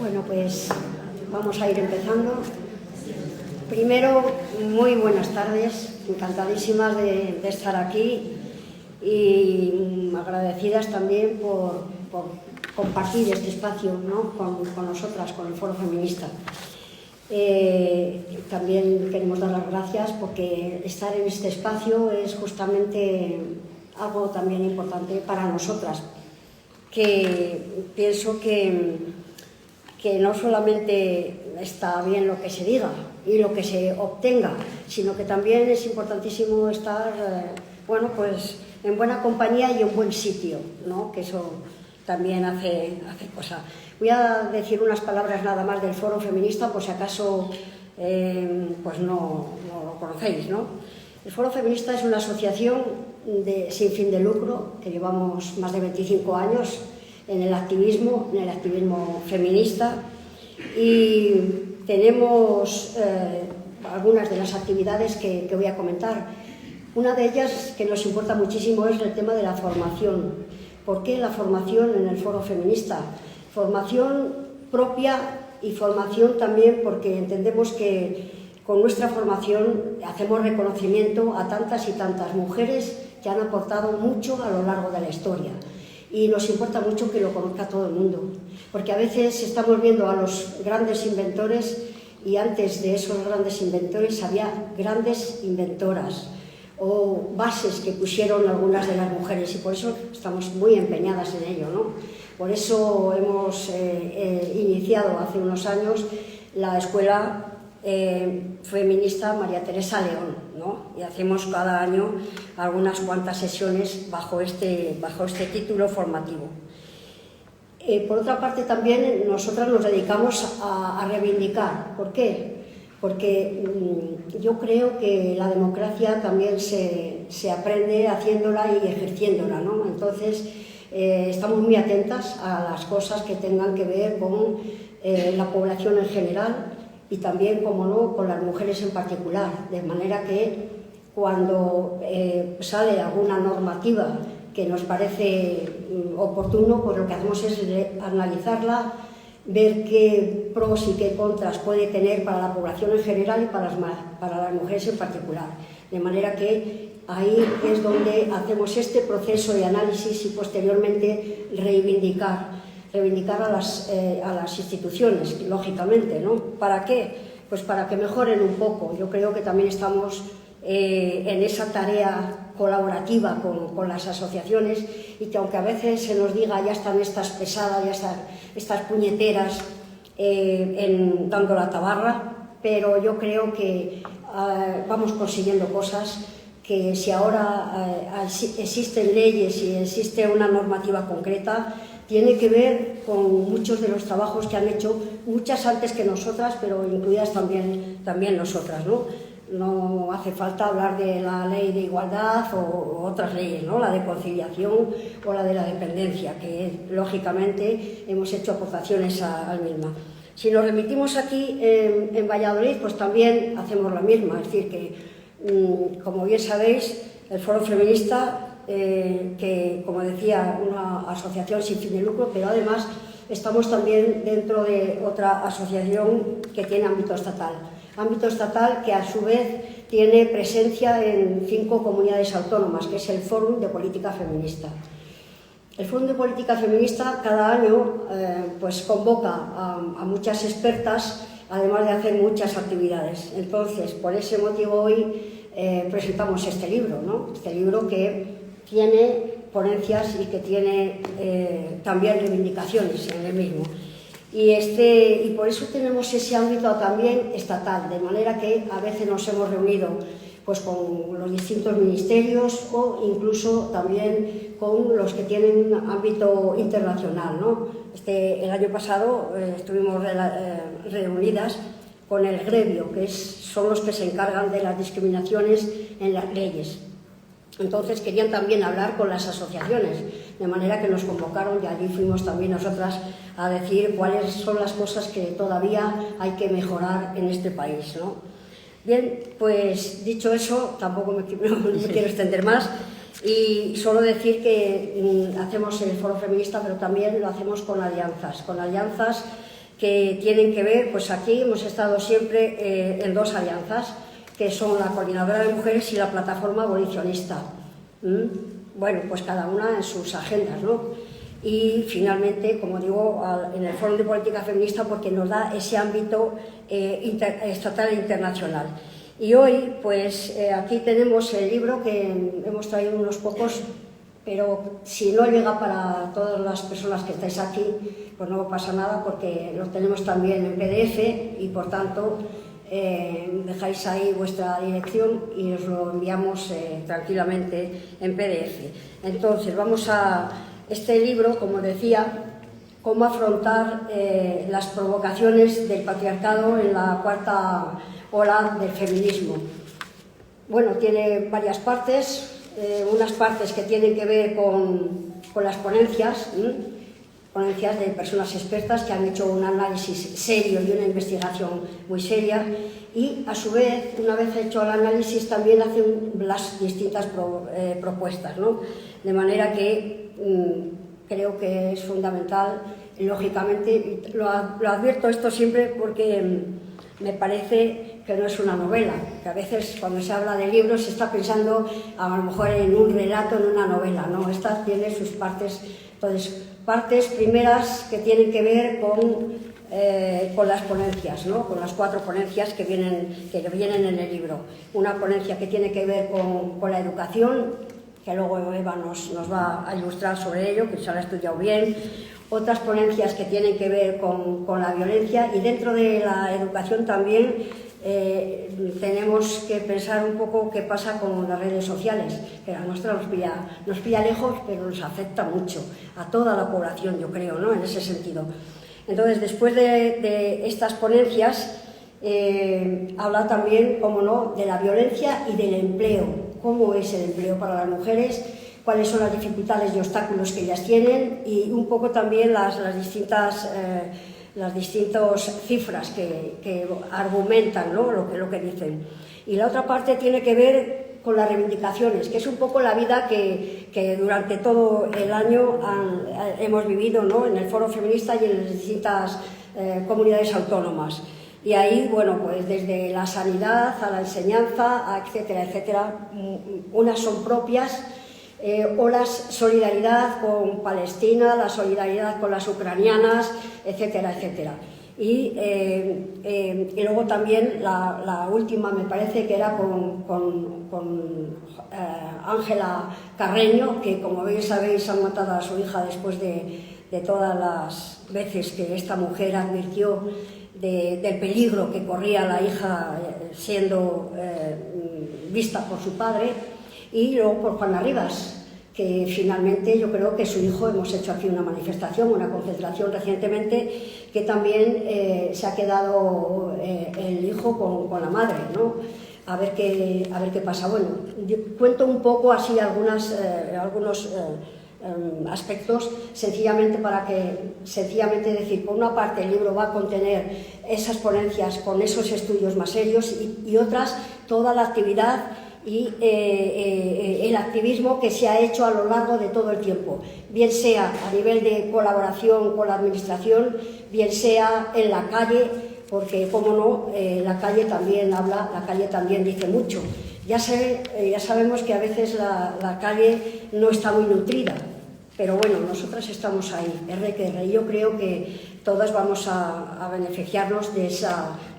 Bueno, pues vamos a ir empezando. Primero, muy buenas tardes, encantadísimas de estar aquí y agradecidas también por compartir este espacio, ¿no?, con nosotras, con el Foro Feminista. También queremos dar las gracias porque estar en este espacio es justamente algo también importante para nosotras, que pienso que no solamente está bien lo que se diga y lo que se obtenga, sino que también es importantísimo estar bueno, pues en buena compañía y en buen sitio, ¿no?, que eso también hace cosa. Voy a decir unas palabras nada más del Foro Feminista, por si acaso pues no lo conocéis, ¿no? El Foro Feminista es una asociación sin fin de lucro, que llevamos más de 25 años en el activismo feminista, y tenemos algunas de las actividades que voy a comentar. Una de ellas que nos importa muchísimo es el tema de la formación. ¿Por qué la formación en el Foro Feminista? Formación propia y formación también porque entendemos que con nuestra formación hacemos reconocimiento a tantas y tantas mujeres que han aportado mucho a lo largo de la historia. Y nos importa mucho que lo conozca todo el mundo, porque a veces estamos viendo a los grandes inventores y antes de esos grandes inventores había grandes inventoras o bases que pusieron algunas de las mujeres, y por eso estamos muy empeñadas en ello, ¿no? Por eso hemos iniciado hace unos años la Escuela Feminista María Teresa León, ¿no? Y hacemos cada año algunas cuantas sesiones bajo este título formativo. Por otra parte, también nosotras nos dedicamos a reivindicar. ¿Por qué? Porque yo creo que la democracia también se aprende haciéndola y ejerciéndola, ¿no? Entonces, estamos muy atentas a las cosas que tengan que ver con la población en general y también, como no, con las mujeres en particular, de manera que cuando sale alguna normativa que nos parece oportuno, pues lo que hacemos es analizarla, ver qué pros y qué contras puede tener para la población en general y para las mujeres en particular. De manera que ahí es donde hacemos este proceso de análisis y posteriormente reivindicar a las instituciones, lógicamente, ¿no? ¿Para qué? Pues para que mejoren un poco. Yo creo que también estamos en esa tarea colaborativa con las asociaciones, y que aunque a veces se nos diga ya están estas pesadas, ya están estas puñeteras dando la tabarra, pero yo creo que vamos consiguiendo cosas que si ahora existen leyes y existe una normativa concreta, tiene que ver con muchos de los trabajos que han hecho muchas antes que nosotras, pero incluidas también nosotras, ¿no? No hace falta hablar de la ley de igualdad o otras leyes, ¿no?, la de conciliación o la de la dependencia, que lógicamente hemos hecho aportaciones al misma. Si nos remitimos aquí en Valladolid, pues también hacemos la misma, es decir, que como bien sabéis, el Foro Feminista, que como decía, una asociación sin fin de lucro, pero además estamos también dentro de otra asociación que tiene ámbito estatal que a su vez tiene presencia en 5 comunidades autónomas, que es el Fórum de Política Feminista. El Fórum de Política Feminista cada año pues convoca a muchas expertas, además de hacer muchas actividades. Entonces, por ese motivo hoy presentamos este libro, ¿no? Este libro que tiene ponencias y que tiene también reivindicaciones en el mismo. Y por eso tenemos ese ámbito también estatal, de manera que a veces nos hemos reunido pues con los distintos ministerios o incluso también con los que tienen ámbito internacional, ¿no? El año pasado estuvimos reunidas con el gremio, que son los que se encargan de las discriminaciones en las leyes. Entonces querían también hablar con las asociaciones, de manera que nos convocaron y allí fuimos también nosotras a decir cuáles son las cosas que todavía hay que mejorar en este país, ¿no? Bien, pues dicho eso, tampoco me quiero extender más, y solo decir que hacemos el Foro Feminista, pero también lo hacemos con alianzas que tienen que ver, pues aquí hemos estado siempre en dos alianzas, que son la Coordinadora de Mujeres y la Plataforma Abolicionista. Bueno, pues cada una en sus agendas, ¿no? Y finalmente, como digo, en el Foro de Política Feminista, porque nos da ese ámbito estatal e internacional. Y hoy, pues aquí tenemos el libro, que hemos traído unos pocos, pero si no llega para todas las personas que estáis aquí, pues no pasa nada, porque lo tenemos también en PDF y, por tanto, dejáis ahí vuestra dirección y os lo enviamos tranquilamente en PDF. Entonces, vamos a este libro, como decía, cómo afrontar las provocaciones del patriarcado en la cuarta ola del feminismo. Bueno, tiene varias partes, unas partes que tienen que ver con las ponencias, ponencias de personas expertas que han hecho un análisis serio y una investigación muy seria, y a su vez, una vez hecho el análisis, también hacen las distintas propuestas, ¿no? De manera que creo que es fundamental, lógicamente, lo advierto esto siempre porque me parece que no es una novela, que a veces cuando se habla de libros se está pensando a lo mejor en un relato, en una novela, ¿no? Esta tiene sus partes. Entonces, partes primeras que tienen que ver con las ponencias, ¿no? Con las 4 ponencias que vienen en el libro. Una ponencia que tiene que ver con la educación, que luego Eva nos va a ilustrar sobre ello, que se la ha estudiado bien. Otras ponencias que tienen que ver con la violencia, y dentro de la educación también tenemos que pensar un poco qué pasa con las redes sociales, que a nosotros nos pilla lejos, pero nos afecta mucho a toda la población, yo creo, ¿no? En ese sentido. Entonces, después de estas ponencias, habla también, como no, de la violencia y del empleo. ¿Cómo es el empleo para las mujeres? ¿Cuáles son las dificultades y obstáculos que ellas tienen? Y un poco también las distintas cifras que argumentan, ¿no? lo que dicen. Y la otra parte tiene que ver con las reivindicaciones, que es un poco la vida que durante todo el año hemos vivido, ¿no? En el Foro Feminista y en las distintas comunidades autónomas. Y ahí, bueno, pues desde la sanidad a la enseñanza, etcétera, etcétera, unas son propias, o la solidaridad con Palestina, la solidaridad con las ucranianas, etcétera, etcétera. Y luego también la última, me parece que era con Ángela Carreño, que, como veis, sabéis, han matado a su hija después de todas las veces que esta mujer advirtió del peligro que corría la hija siendo vista por su padre. Y luego por Juana Rivas, que finalmente yo creo que su hijo, hemos hecho aquí una manifestación, una concentración recientemente, que también se ha quedado el hijo con la madre, ¿no? A ver qué pasa. Bueno, yo cuento un poco así algunos aspectos, sencillamente decir, por una parte el libro va a contener esas ponencias con esos estudios más serios, y otras, toda la actividad y el activismo que se ha hecho a lo largo de todo el tiempo, bien sea a nivel de colaboración con la administración, bien sea en la calle, porque, como no, la calle también habla, la calle también dice mucho. Ya sabemos que a veces la calle no está muy nutrida, pero bueno, nosotras estamos ahí, y yo creo que todas vamos a beneficiarnos de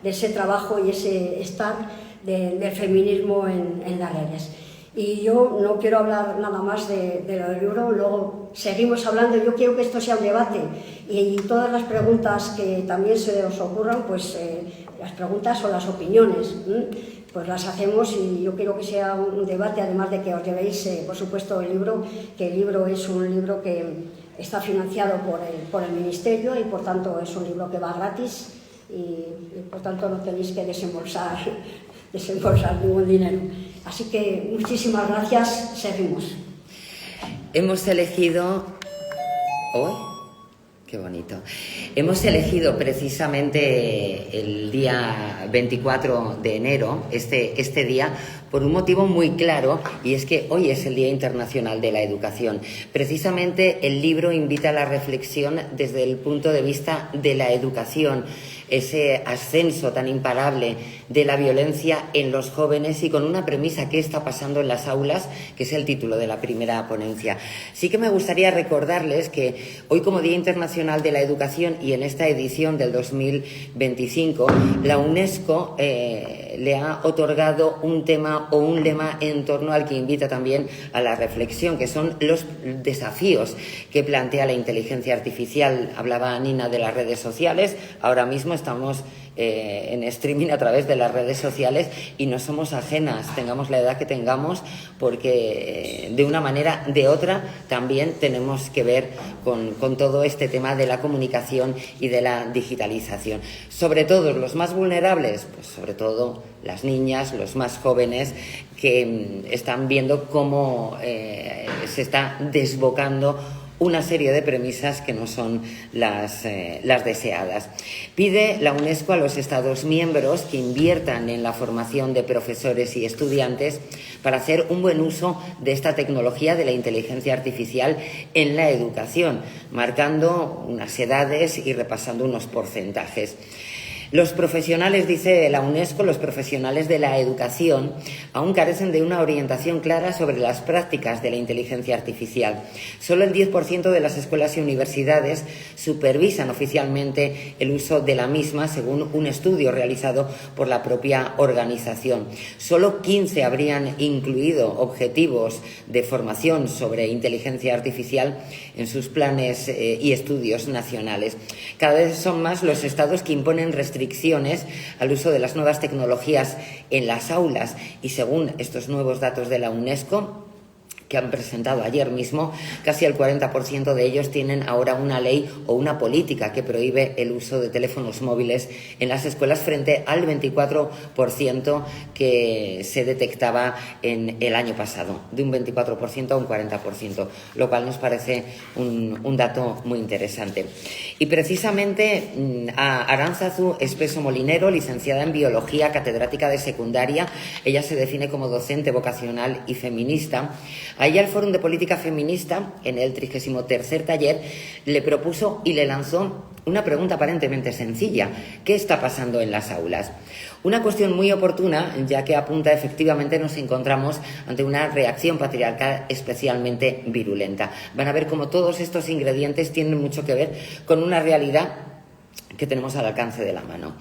ese trabajo y ese estar del feminismo en las redes. Y yo no quiero hablar nada más de lo del libro, luego seguimos hablando. Yo quiero que esto sea un debate, y todas las preguntas que también se os ocurran, pues las preguntas o las opiniones, pues las hacemos, y yo quiero que sea un debate, además de que os llevéis, por supuesto, el libro, que el libro es un libro que está financiado por el Ministerio, y por tanto es un libro que va gratis, y por tanto no tenéis que desembolsar ningún dinero. Así que muchísimas gracias, seguimos. Hemos elegido hoy Qué bonito. Hemos elegido precisamente el día 24 de enero, este día, por un motivo muy claro, y es que hoy es el Día Internacional de la Educación. Precisamente el libro invita a la reflexión desde el punto de vista de la educación, ese ascenso tan imparable de la violencia en los jóvenes y con una premisa: ¿qué está pasando en las aulas?, que es el título de la primera ponencia. Sí que me gustaría recordarles que hoy, como Día Internacional de la Educación, y en esta edición del 2025, la UNESCO le ha otorgado un tema o un lema en torno al que invita también a la reflexión, que son los desafíos que plantea la inteligencia artificial. Hablaba Nina de las redes sociales, ahora mismo estamos en streaming a través de las redes sociales y no somos ajenas, tengamos la edad que tengamos, porque de una manera de otra también tenemos que ver con todo este tema de la comunicación y de la digitalización. Sobre todo los más vulnerables, pues sobre todo las niñas, los más jóvenes, que están viendo cómo se está desbocando una serie de premisas que no son las deseadas. Pide la UNESCO a los Estados miembros que inviertan en la formación de profesores y estudiantes para hacer un buen uso de esta tecnología de la inteligencia artificial en la educación, marcando unas edades y repasando unos porcentajes. Los profesionales, dice la UNESCO, los profesionales de la educación aún carecen de una orientación clara sobre las prácticas de la inteligencia artificial. Solo el 10% de las escuelas y universidades supervisan oficialmente el uso de la misma, según un estudio realizado por la propia organización. Solo 15 habrían incluido objetivos de formación sobre inteligencia artificial en sus planes y estudios nacionales. Cada vez son más los estados que imponen restricciones al uso de las nuevas tecnologías en las aulas, y según estos nuevos datos de la UNESCO, que han presentado ayer mismo, casi el 40% de ellos tienen ahora una ley o una política que prohíbe el uso de teléfonos móviles en las escuelas, frente al 24% que se detectaba en el año pasado, de un 24% a un 40%, lo cual nos parece un dato muy interesante. Y precisamente a Aránzazu Espeso Molinero, licenciada en Biología, catedrática de secundaria, ella se define como docente vocacional y feminista. A ella el Fórum de Política Feminista, en el 33º taller, le propuso y le lanzó una pregunta aparentemente sencilla: ¿qué está pasando en las aulas? Una cuestión muy oportuna, ya que apunta efectivamente nos encontramos ante una reacción patriarcal especialmente virulenta. Van a ver cómo todos estos ingredientes tienen mucho que ver con una realidad que tenemos al alcance de la mano.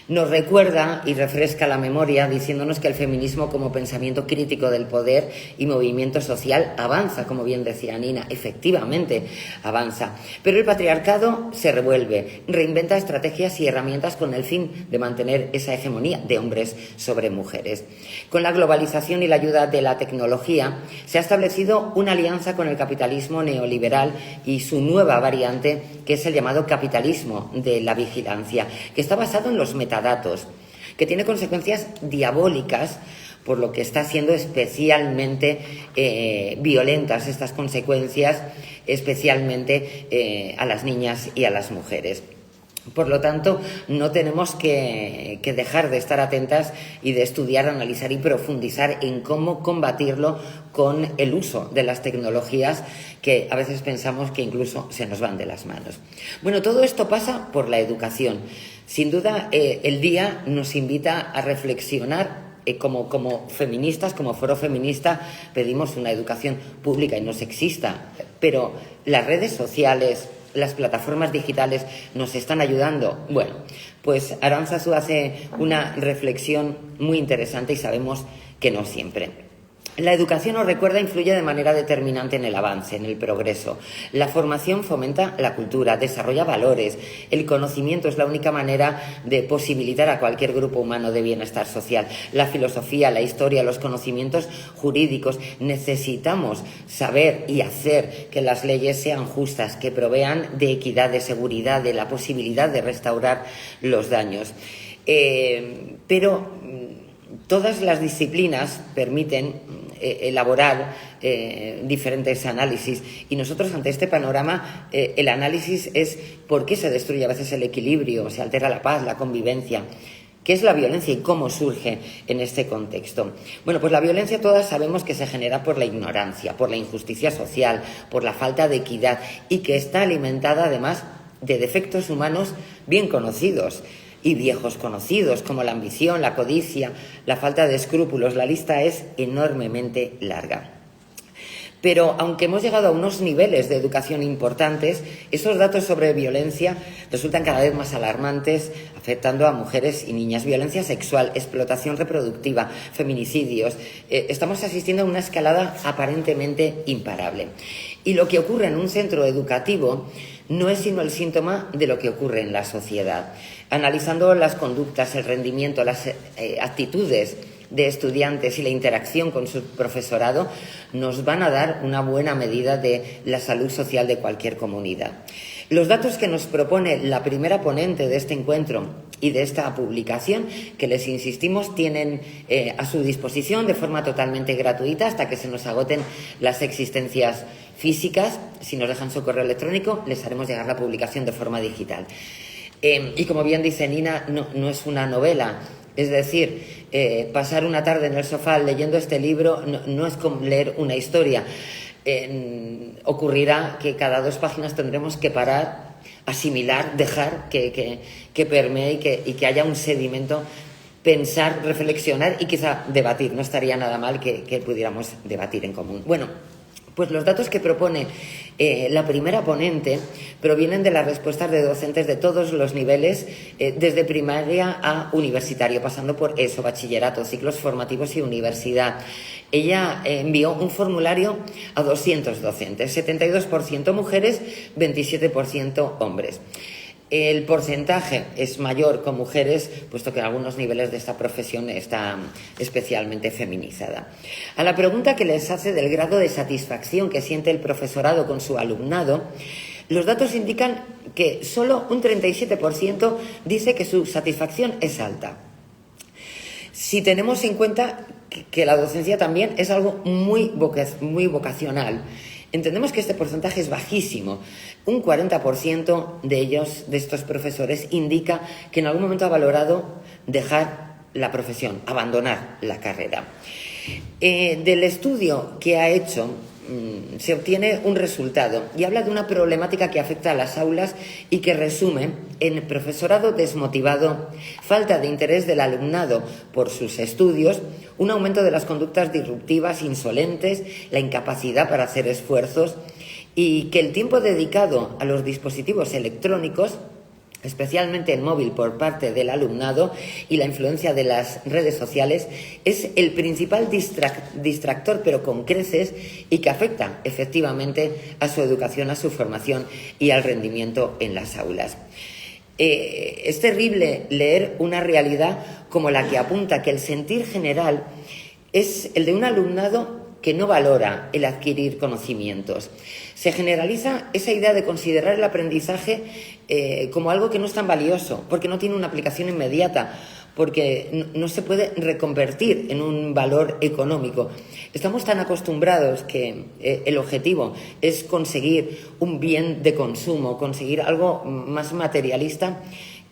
Nos recuerda y refresca la memoria diciéndonos que el feminismo, como pensamiento crítico del poder y movimiento social, avanza, como bien decía Nina, efectivamente avanza. Pero el patriarcado se revuelve, reinventa estrategias y herramientas con el fin de mantener esa hegemonía de hombres sobre mujeres. Con la globalización y la ayuda de la tecnología, se ha establecido una alianza con el capitalismo neoliberal y su nueva variante, que es el llamado capitalismo de la vigilancia, que está basado en los metadatos, que tiene consecuencias diabólicas, por lo que está siendo especialmente violentas estas consecuencias, especialmente a las niñas y a las mujeres. Por lo tanto, no tenemos que dejar de estar atentas y de estudiar, analizar y profundizar en cómo combatirlo con el uso de las tecnologías, que a veces pensamos que incluso se nos van de las manos. Bueno, todo esto pasa por la educación. Sin duda, el día nos invita a reflexionar. Como feministas, como foro feminista, pedimos una educación pública y no sexista, pero las redes sociales, las plataformas digitales nos están ayudando. Bueno, pues Aránzazu hace una reflexión muy interesante y sabemos que no siempre. La educación, nos recuerda, influye de manera determinante en el avance, en el progreso. La formación fomenta la cultura, desarrolla valores. El conocimiento es la única manera de posibilitar a cualquier grupo humano de bienestar social. La filosofía, la historia, los conocimientos jurídicos. Necesitamos saber y hacer que las leyes sean justas, que provean de equidad, de seguridad, de la posibilidad de restaurar los daños. Pero todas las disciplinas permiten elaborar diferentes análisis. Y nosotros, ante este panorama, el análisis es por qué se destruye a veces el equilibrio, se altera la paz, la convivencia. ¿Qué es la violencia y cómo surge en este contexto? Bueno, pues la violencia todas sabemos que se genera por la ignorancia, por la injusticia social, por la falta de equidad y que está alimentada además de defectos humanos bien conocidos y viejos conocidos, como la ambición, la codicia, la falta de escrúpulos. La lista es enormemente larga. Pero aunque hemos llegado a unos niveles de educación importantes, esos datos sobre violencia resultan cada vez más alarmantes, afectando a mujeres y niñas. Violencia sexual, explotación reproductiva, feminicidios. Estamos asistiendo a una escalada aparentemente imparable. Y lo que ocurre en un centro educativo no es sino el síntoma de lo que ocurre en la sociedad. Analizando las conductas, el rendimiento, las actitudes de estudiantes y la interacción con su profesorado nos van a dar una buena medida de la salud social de cualquier comunidad. Los datos que nos propone la primera ponente de este encuentro y de esta publicación, que les insistimos, tienen a su disposición de forma totalmente gratuita hasta que se nos agoten las existencias físicas. Si nos dejan su correo electrónico, les haremos llegar la publicación de forma digital. Y como bien dice Nina, no es una novela. Es decir, pasar una tarde en el sofá leyendo este libro no es como leer una historia. Ocurrirá que cada 2 páginas tendremos que parar, asimilar, dejar que permee y que haya un sedimento, pensar, reflexionar y quizá debatir. No estaría nada mal que pudiéramos debatir en común. Bueno, pues los datos que propone la primera ponente provienen de las respuestas de docentes de todos los niveles, desde primaria a universitario, pasando por ESO, bachillerato, ciclos formativos y universidad. Ella envió un formulario a 200 docentes, 72% mujeres, 27% hombres. El porcentaje es mayor con mujeres, puesto que en algunos niveles de esta profesión está especialmente feminizada. A la pregunta que les hace del grado de satisfacción que siente el profesorado con su alumnado, los datos indican que solo un 37% dice que su satisfacción es alta. Si tenemos en cuenta que la docencia también es algo muy vocacional, entendemos que este porcentaje es bajísimo. Un 40% de ellos, de estos profesores, indica que en algún momento ha valorado dejar la profesión, abandonar la carrera. Del estudio que ha hecho se obtiene un resultado y habla de una problemática que afecta a las aulas y que resume en profesorado desmotivado, falta de interés del alumnado por sus estudios, un aumento de las conductas disruptivas, insolentes, la incapacidad para hacer esfuerzos y que el tiempo dedicado a los dispositivos electrónicos, especialmente el móvil por parte del alumnado y la influencia de las redes sociales, es el principal distractor, pero con creces, y que afecta efectivamente a su educación, a su formación y al rendimiento en las aulas. Es terrible leer una realidad como la que apunta que el sentir general es el de un alumnado que no valora el adquirir conocimientos. Se generaliza esa idea de considerar el aprendizaje como algo que no es tan valioso, porque no tiene una aplicación inmediata, porque no se puede reconvertir en un valor económico. Estamos tan acostumbrados que el objetivo es conseguir un bien de consumo, conseguir algo más materialista,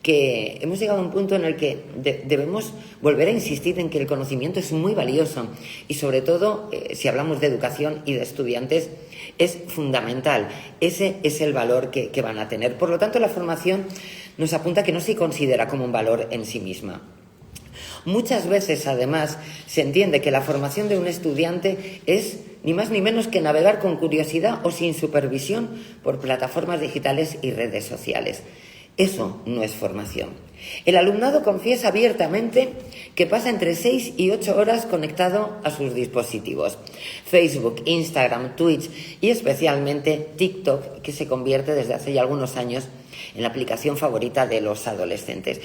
que hemos llegado a un punto en el que debemos volver a insistir en que el conocimiento es muy valioso y, sobre todo, si hablamos de educación y de estudiantes, es fundamental. Ese es el valor que van a tener. Por lo tanto, la formación nos apunta que no se considera como un valor en sí misma. Muchas veces, además, se entiende que la formación de un estudiante es ni más ni menos que navegar con curiosidad o sin supervisión por plataformas digitales y redes sociales. Eso no es formación. El alumnado confiesa abiertamente que pasa entre 6 y 8 horas conectado a sus dispositivos. Facebook, Instagram, Twitch y especialmente TikTok, que se convierte desde hace ya algunos años en la aplicación favorita de los adolescentes.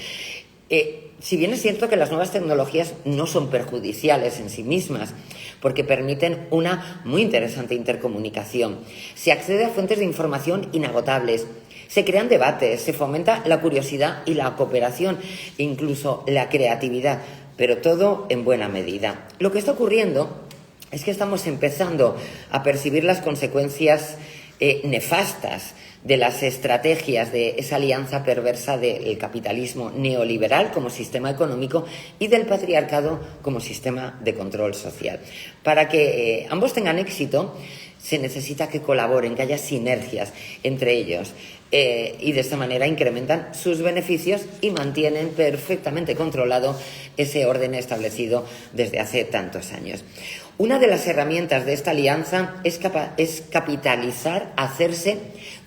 Si bien es cierto que las nuevas tecnologías no son perjudiciales en sí mismas, porque permiten una muy interesante intercomunicación, se accede a fuentes de información inagotables, se crean debates, se fomenta la curiosidad y la cooperación, e incluso la creatividad, pero todo en buena medida. Lo que está ocurriendo es que estamos empezando a percibir las consecuencias nefastas de las estrategias de esa alianza perversa del capitalismo neoliberal como sistema económico y del patriarcado como sistema de control social. Para que ambos tengan éxito, se necesita que colaboren, que haya sinergias entre ellos, y de esta manera incrementan sus beneficios y mantienen perfectamente controlado ese orden establecido desde hace tantos años. Una de las herramientas de esta alianza es capitalizar, hacerse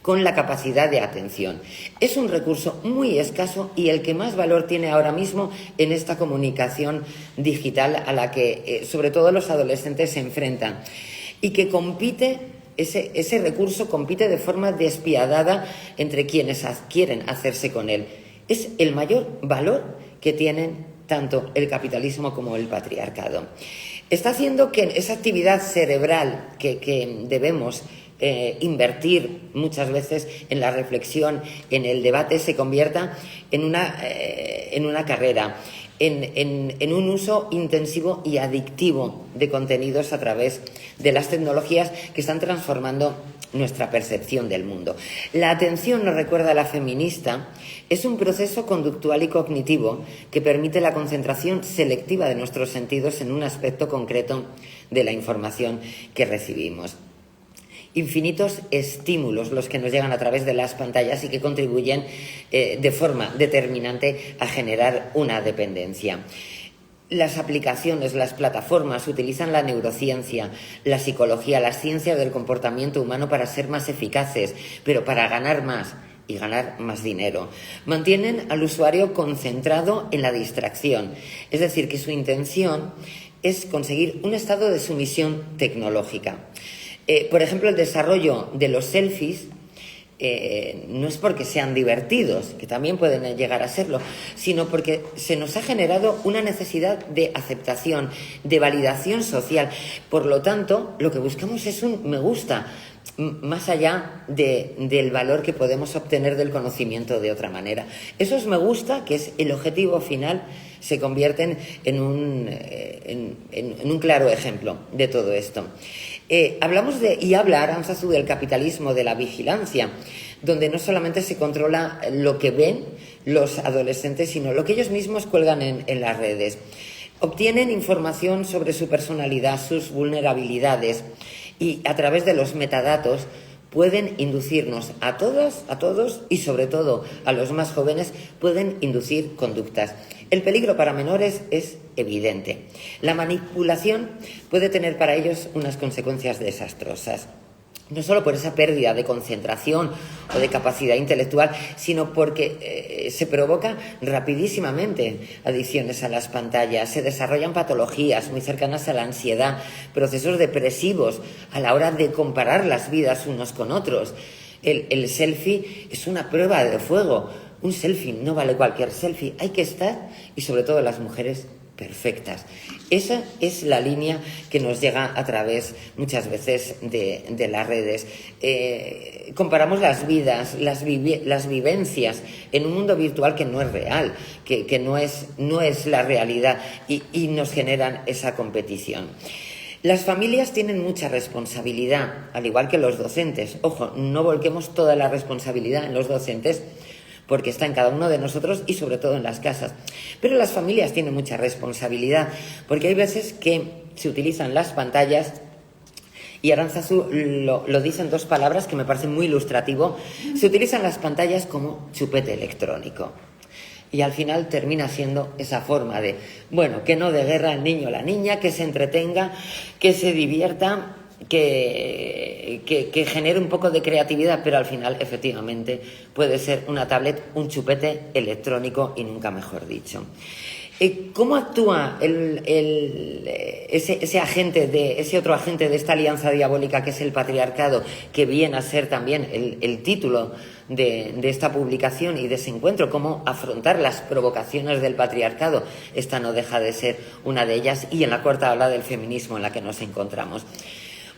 con la capacidad de atención. Es un recurso muy escaso y el que más valor tiene ahora mismo en esta comunicación digital a la que sobre todo los adolescentes se enfrentan, y que compite, ese recurso compite de forma despiadada entre quienes quieren hacerse con él. Es el mayor valor que tienen tanto el capitalismo como el patriarcado. Está haciendo que esa actividad cerebral que debemos invertir muchas veces en la reflexión, en el debate, se convierta en una carrera, en un uso intensivo y adictivo de contenidos a través de las tecnologías que están transformando nuestra percepción del mundo. La atención, nos recuerda la feminista, es un proceso conductual y cognitivo que permite la concentración selectiva de nuestros sentidos en un aspecto concreto de la información que recibimos. Infinitos estímulos los que nos llegan a través de las pantallas y que contribuyen de forma determinante a generar una dependencia. Las aplicaciones, las plataformas utilizan la neurociencia, la psicología, las ciencias del comportamiento humano para ser más eficaces, pero para ganar más y ganar más dinero. Mantienen al usuario concentrado en la distracción, es decir, que su intención es conseguir un estado de sumisión tecnológica. Por ejemplo, el desarrollo de los selfies no es porque sean divertidos, que también pueden llegar a serlo, sino porque se nos ha generado una necesidad de aceptación, de validación social. Por lo tanto, lo que buscamos es un me gusta, más allá del valor que podemos obtener del conocimiento de otra manera. Esos me gusta, que es el objetivo final, se convierten en un claro ejemplo de todo esto. Habla Arantzazu del capitalismo de la vigilancia, donde no solamente se controla lo que ven los adolescentes, sino lo que ellos mismos cuelgan en las redes. Obtienen información sobre su personalidad, sus vulnerabilidades, y a través de los metadatos pueden inducirnos a todos y sobre todo a los más jóvenes, pueden inducir conductas. El peligro para menores es evidente. La manipulación puede tener para ellos unas consecuencias desastrosas. No solo por esa pérdida de concentración o de capacidad intelectual, sino porque se provoca rapidísimamente adicciones a las pantallas, se desarrollan patologías muy cercanas a la ansiedad, procesos depresivos a la hora de comparar las vidas unos con otros. El selfie es una prueba de fuego. Un selfie no vale cualquier selfie, hay que estar, y sobre todo las mujeres, perfectas. Esa es la línea que nos llega a través muchas veces de las redes. Comparamos las vidas, las vivencias en un mundo virtual que no es real, que no es la realidad, y nos generan esa competición. Las familias tienen mucha responsabilidad, al igual que los docentes. Ojo, no volquemos toda la responsabilidad en los docentes, porque está en cada uno de nosotros y sobre todo en las casas. Pero las familias tienen mucha responsabilidad, porque hay veces que se utilizan las pantallas, y Arantzazu lo dice en dos palabras que me parecen muy ilustrativo. Se utilizan las pantallas como chupete electrónico. Y al final termina siendo esa forma de, bueno, que no de guerra el niño o la niña, que se entretenga, que se divierta, que genere un poco de creatividad, pero al final efectivamente puede ser una tablet, un chupete electrónico, y nunca mejor dicho. ¿Cómo actúa ese otro agente de esta alianza diabólica que es el patriarcado, que viene a ser también el título de esta publicación y de ese encuentro? ¿Cómo afrontar las provocaciones del patriarcado? Esta no deja de ser una de ellas, y en la cuarta habla del feminismo en la que nos encontramos.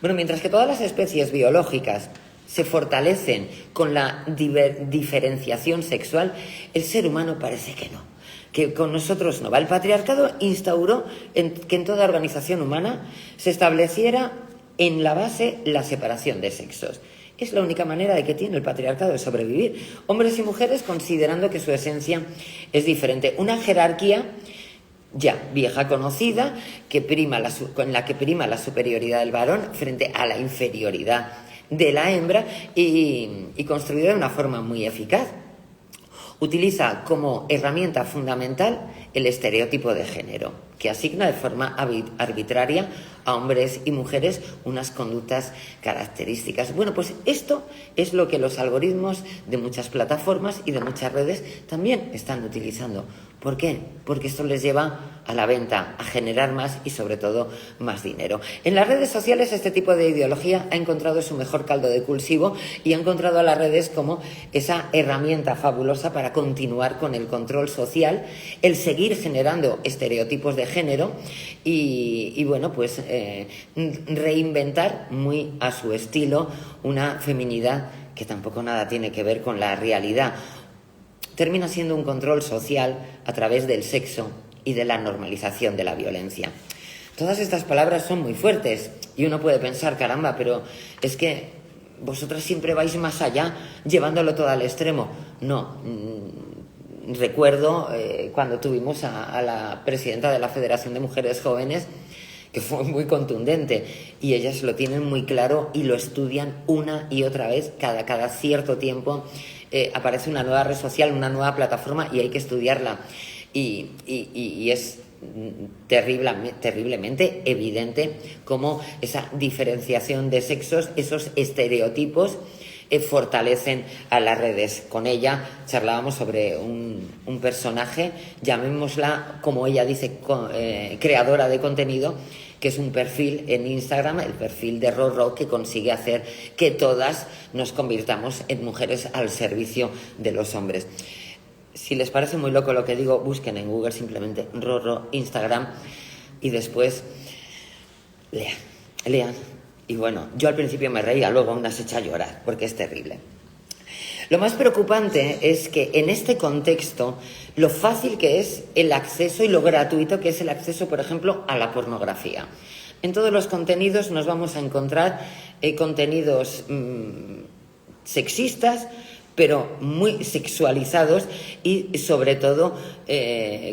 Bueno, mientras que todas las especies biológicas se fortalecen con la diferenciación sexual, el ser humano parece que no. que con nosotros no va. El patriarcado instauró que en toda organización humana se estableciera en la base la separación de sexos. Es la única manera de que tiene el patriarcado de sobrevivir. Hombres y mujeres considerando que su esencia es diferente. Una jerarquía ya vieja conocida en la que prima la superioridad del varón frente a la inferioridad de la hembra y construida de una forma muy eficaz. Utiliza como herramienta fundamental el estereotipo de género, que asigna de forma arbitraria a hombres y mujeres unas conductas características. Bueno, pues esto es lo que los algoritmos de muchas plataformas y de muchas redes también están utilizando. ¿Por qué? Porque esto les lleva a la venta, a generar más y sobre todo más dinero. En las redes sociales este tipo de ideología ha encontrado su mejor caldo de cultivo y ha encontrado a las redes como esa herramienta fabulosa para continuar con el control social, el seguir generando estereotipos de género y bueno, pues reinventar muy a su estilo una feminidad que tampoco nada tiene que ver con la realidad. Termina siendo un control social a través del sexo y de la normalización de la violencia. Todas estas palabras son muy fuertes y uno puede pensar, caramba, pero es que vosotras siempre vais más allá, llevándolo todo al extremo. No, recuerdo cuando tuvimos a la presidenta de la Federación de Mujeres Jóvenes, que fue muy contundente, y ellas lo tienen muy claro y lo estudian una y otra vez, cada cierto tiempo aparece una nueva red social, una nueva plataforma y hay que estudiarla. Y es terriblemente evidente cómo esa diferenciación de sexos, esos estereotipos, fortalecen a las redes. Con ella charlábamos sobre un personaje, llamémosla, como ella dice, creadora de contenido, que es un perfil en Instagram, el perfil de Rorro, que consigue hacer que todas nos convirtamos en mujeres al servicio de los hombres. Si les parece muy loco lo que digo, busquen en Google simplemente Rorro Instagram y después lean. Y bueno, yo al principio me reía, luego aún se echa a llorar, porque es terrible. Lo más preocupante es que en este contexto, lo fácil que es el acceso y lo gratuito que es el acceso, por ejemplo, a la pornografía. En todos los contenidos nos vamos a encontrar contenidos sexistas, pero muy sexualizados y sobre todo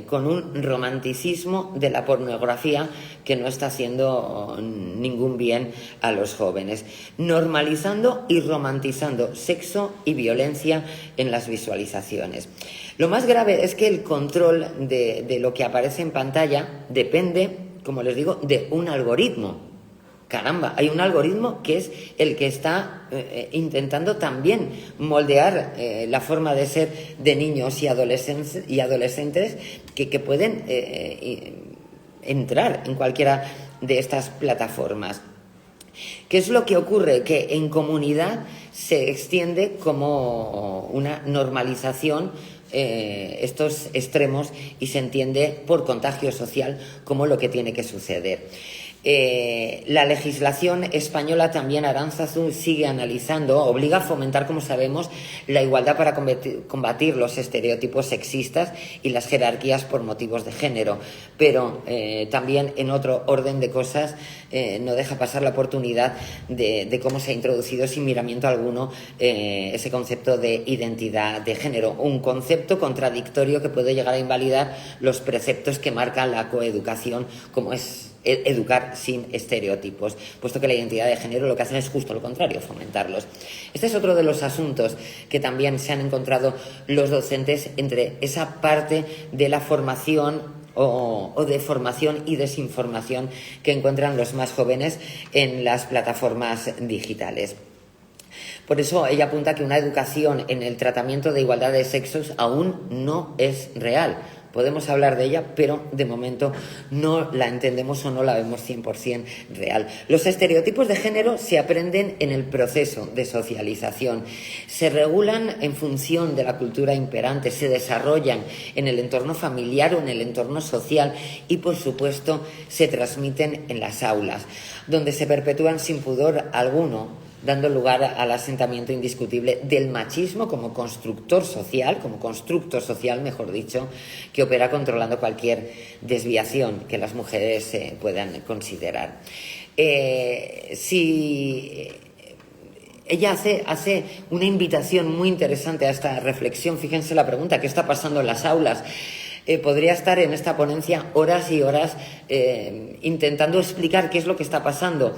con un romanticismo de la pornografía que no está haciendo ningún bien a los jóvenes, normalizando y romantizando sexo y violencia en las visualizaciones. Lo más grave es que el control de lo que aparece en pantalla depende, como les digo, de un algoritmo. Caramba, hay un algoritmo que es el que está intentando también moldear la forma de ser de niños y adolescentes que pueden entrar en cualquiera de estas plataformas. ¿Qué es lo que ocurre? Que en comunidad se extiende como una normalización estos extremos y se entiende por contagio social como lo que tiene que suceder. La legislación española también, Aránzazu, sigue analizando, obliga a fomentar, como sabemos, la igualdad para combatir los estereotipos sexistas y las jerarquías por motivos de género, pero también en otro orden de cosas no deja pasar la oportunidad de cómo se ha introducido sin miramiento alguno ese concepto de identidad de género, un concepto contradictorio que puede llegar a invalidar los preceptos que marcan la coeducación, como es educar sin estereotipos, puesto que la identidad de género lo que hacen es justo lo contrario, fomentarlos. Este es otro de los asuntos que también se han encontrado los docentes entre esa parte de la formación o de formación y desinformación que encuentran los más jóvenes en las plataformas digitales. Por eso ella apunta que una educación en el tratamiento de igualdad de sexos aún no es real. Podemos hablar de ella, pero de momento no la entendemos o no la vemos 100% real. Los estereotipos de género se aprenden en el proceso de socialización, se regulan en función de la cultura imperante, se desarrollan en el entorno familiar o en el entorno social y, por supuesto, se transmiten en las aulas, donde se perpetúan sin pudor alguno dando lugar al asentamiento indiscutible del machismo como constructor social, mejor dicho, que opera controlando cualquier desviación que las mujeres puedan considerar. Ella hace una invitación muy interesante a esta reflexión. Fíjense la pregunta: ¿qué está pasando en las aulas? Podría estar en esta ponencia horas y horas intentando explicar qué es lo que está pasando.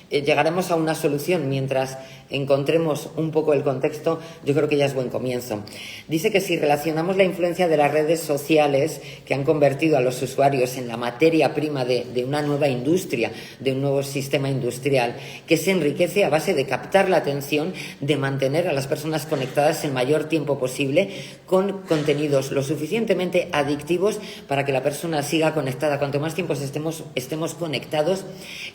Llegaremos a una solución mientras encontremos un poco el contexto. Yo creo que ya es buen comienzo. Dice que si relacionamos la influencia de las redes sociales, que han convertido a los usuarios en la materia prima de una nueva industria, de un nuevo sistema industrial, que se enriquece a base de captar la atención, de mantener a las personas conectadas el mayor tiempo posible con contenidos lo suficientemente adictivos para que la persona siga conectada. Cuanto más tiempo estemos conectados,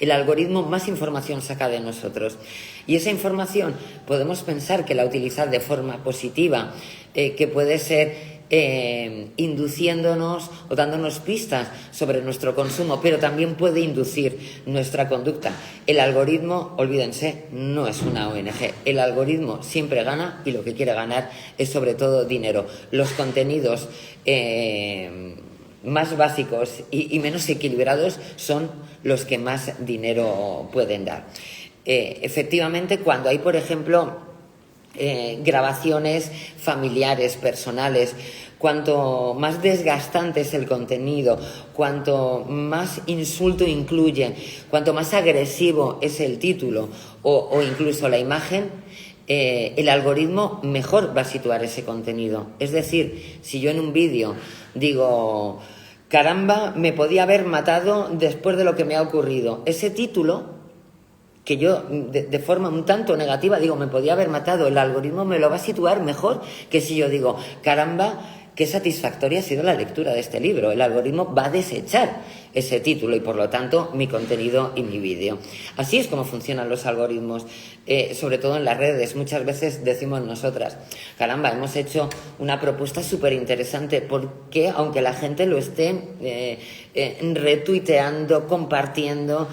el algoritmo más información saca de nosotros. Y esa información podemos pensar que la utiliza de forma positiva, que puede ser induciéndonos o dándonos pistas sobre nuestro consumo, pero también puede inducir nuestra conducta. El algoritmo, olvídense, no es una ONG. El algoritmo siempre gana, y lo que quiere ganar es sobre todo dinero. Los contenidos más básicos y menos equilibrados son los que más dinero pueden dar. Efectivamente, cuando hay, por ejemplo, grabaciones familiares, personales, cuanto más desgastante es el contenido, cuanto más insulto incluye, cuanto más agresivo es el título o incluso la imagen, el algoritmo mejor va a situar ese contenido. Es decir, si yo en un vídeo digo: caramba, me podía haber matado después de lo que me ha ocurrido, ese título, que yo de forma un tanto negativa digo me podía haber matado, el algoritmo me lo va a situar mejor que si yo digo: caramba, qué satisfactoria ha sido la lectura de este libro. El algoritmo va a desechar ese título y, por lo tanto, mi contenido y mi vídeo. Así es como funcionan los algoritmos, sobre todo en las redes. Muchas veces decimos nosotras: caramba, hemos hecho una propuesta súper interesante, porque aunque la gente lo esté retuiteando, compartiendo,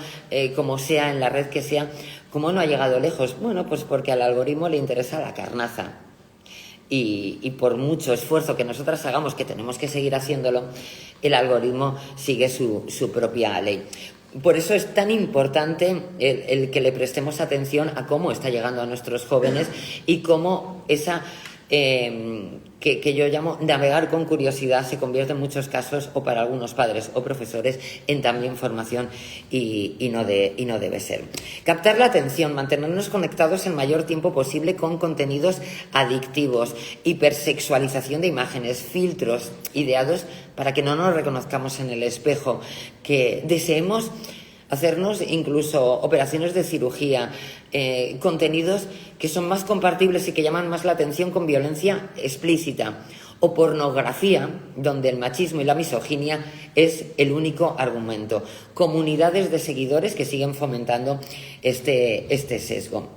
como sea, en la red que sea, ¿cómo no ha llegado lejos? Bueno, pues porque al algoritmo le interesa la carnaza. Y por mucho esfuerzo que nosotras hagamos, que tenemos que seguir haciéndolo, el algoritmo sigue su propia ley. Por eso es tan importante el que le prestemos atención a cómo está llegando a nuestros jóvenes y cómo esa que yo llamo navegar con curiosidad se convierte en muchos casos, o para algunos padres o profesores, en también formación y no debe ser. Captar la atención, mantenernos conectados el mayor tiempo posible con contenidos adictivos, hipersexualización de imágenes, filtros ideados para que no nos reconozcamos en el espejo, que deseemos hacernos incluso operaciones de cirugía, contenidos que son más compartibles y que llaman más la atención con violencia explícita, o pornografía, donde el machismo y la misoginia es el único argumento. Comunidades de seguidores que siguen fomentando este sesgo.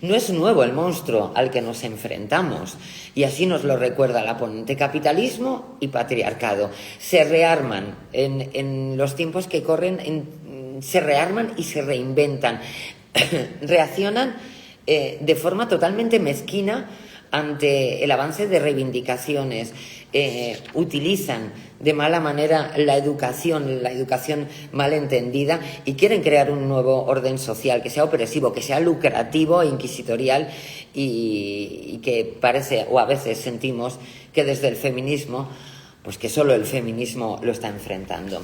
No es nuevo el monstruo al que nos enfrentamos, y así nos lo recuerda la ponente: capitalismo y patriarcado. Se rearman en los tiempos que corren, se rearman y se reinventan. Reaccionan de forma totalmente mezquina ante el avance de reivindicaciones. Utilizan de mala manera la educación mal entendida, y quieren crear un nuevo orden social que sea opresivo, que sea lucrativo e inquisitorial, y que parece, o a veces sentimos, que desde el feminismo, pues que solo el feminismo lo está enfrentando.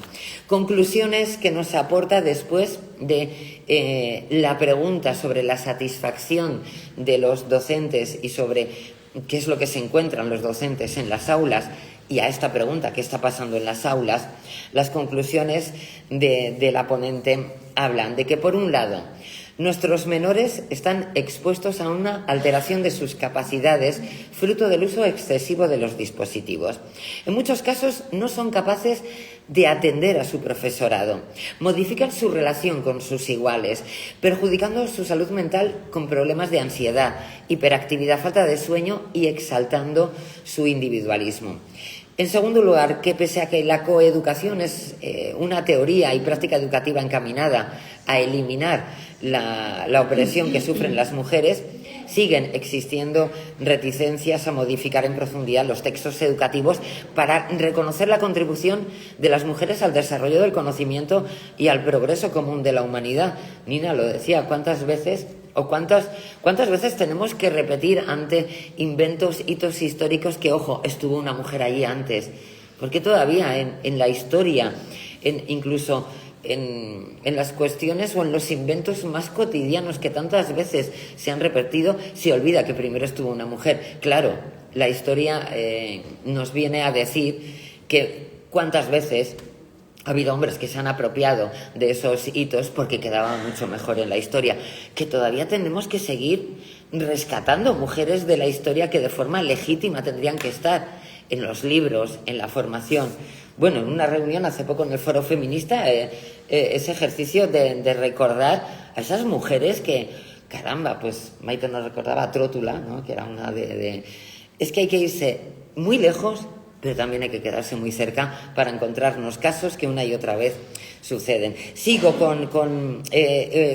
Conclusiones que nos aporta después de la pregunta sobre la satisfacción de los docentes y sobre qué es lo que se encuentran los docentes en las aulas, y a esta pregunta, ¿qué está pasando en las aulas?, las conclusiones de la ponente hablan de que, por un lado, nuestros menores están expuestos a una alteración de sus capacidades fruto del uso excesivo de los dispositivos. En muchos casos no son capaces de atender a su profesorado, modifican su relación con sus iguales, perjudicando su salud mental con problemas de ansiedad, hiperactividad, falta de sueño y exaltando su individualismo. En segundo lugar, que pese a que la coeducación es una teoría y práctica educativa encaminada a eliminar la opresión que sufren las mujeres, siguen existiendo reticencias a modificar en profundidad los textos educativos para reconocer la contribución de las mujeres al desarrollo del conocimiento y al progreso común de la humanidad. Nina lo decía, ¿cuántas veces tenemos que repetir ante inventos, hitos históricos que, ojo, estuvo una mujer allí antes? Porque todavía en la historia, incluso en las cuestiones o en los inventos más cotidianos que tantas veces se han repetido, se olvida que primero estuvo una mujer. Claro, la historia nos viene a decir que cuántas veces ha habido hombres que se han apropiado de esos hitos porque quedaban mucho mejor en la historia, que todavía tenemos que seguir rescatando mujeres de la historia que de forma legítima tendrían que estar en los libros, en la formación. Bueno, en una reunión hace poco en el Foro Feminista, ese ejercicio de recordar a esas mujeres que, caramba, pues Maite nos recordaba a Trótula, ¿no?, que era una de... Es que hay que irse muy lejos, pero también hay que quedarse muy cerca para encontrarnos casos que una y otra vez suceden. Sigo con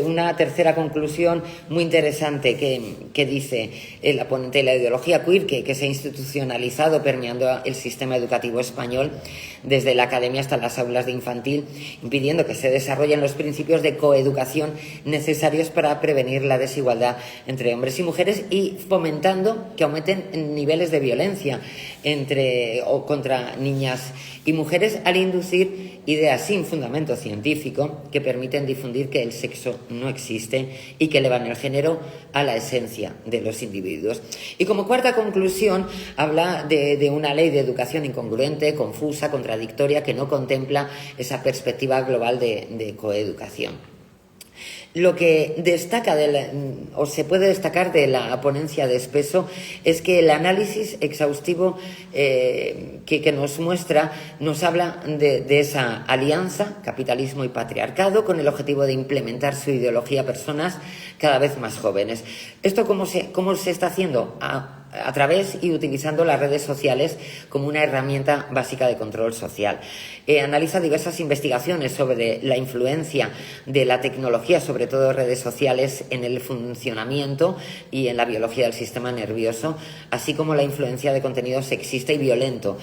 una tercera conclusión muy interesante que dice la ponente de la ideología queer, que se ha institucionalizado permeando el sistema educativo español desde la academia hasta las aulas de infantil, impidiendo que se desarrollen los principios de coeducación necesarios para prevenir la desigualdad entre hombres y mujeres y fomentando que aumenten niveles de violencia entre o contra niñas y mujeres al inducir ideas sin fundamento científico que permiten difundir que el sexo no existe y que elevan el género a la esencia de los individuos. Y como cuarta conclusión, habla de una ley de educación incongruente, confusa, contradictoria, que no contempla esa perspectiva global de coeducación. Lo que destaca o se puede destacar de la ponencia de Espeso es que el análisis exhaustivo que nos muestra nos habla de esa alianza, capitalismo y patriarcado, con el objetivo de implementar su ideología a personas cada vez más jóvenes. ¿Esto cómo se está haciendo? A través y utilizando las redes sociales como una herramienta básica de control social. Analiza diversas investigaciones sobre la influencia de la tecnología, sobre todo redes sociales, en el funcionamiento y en la biología del sistema nervioso, así como la influencia de contenido sexista y violento.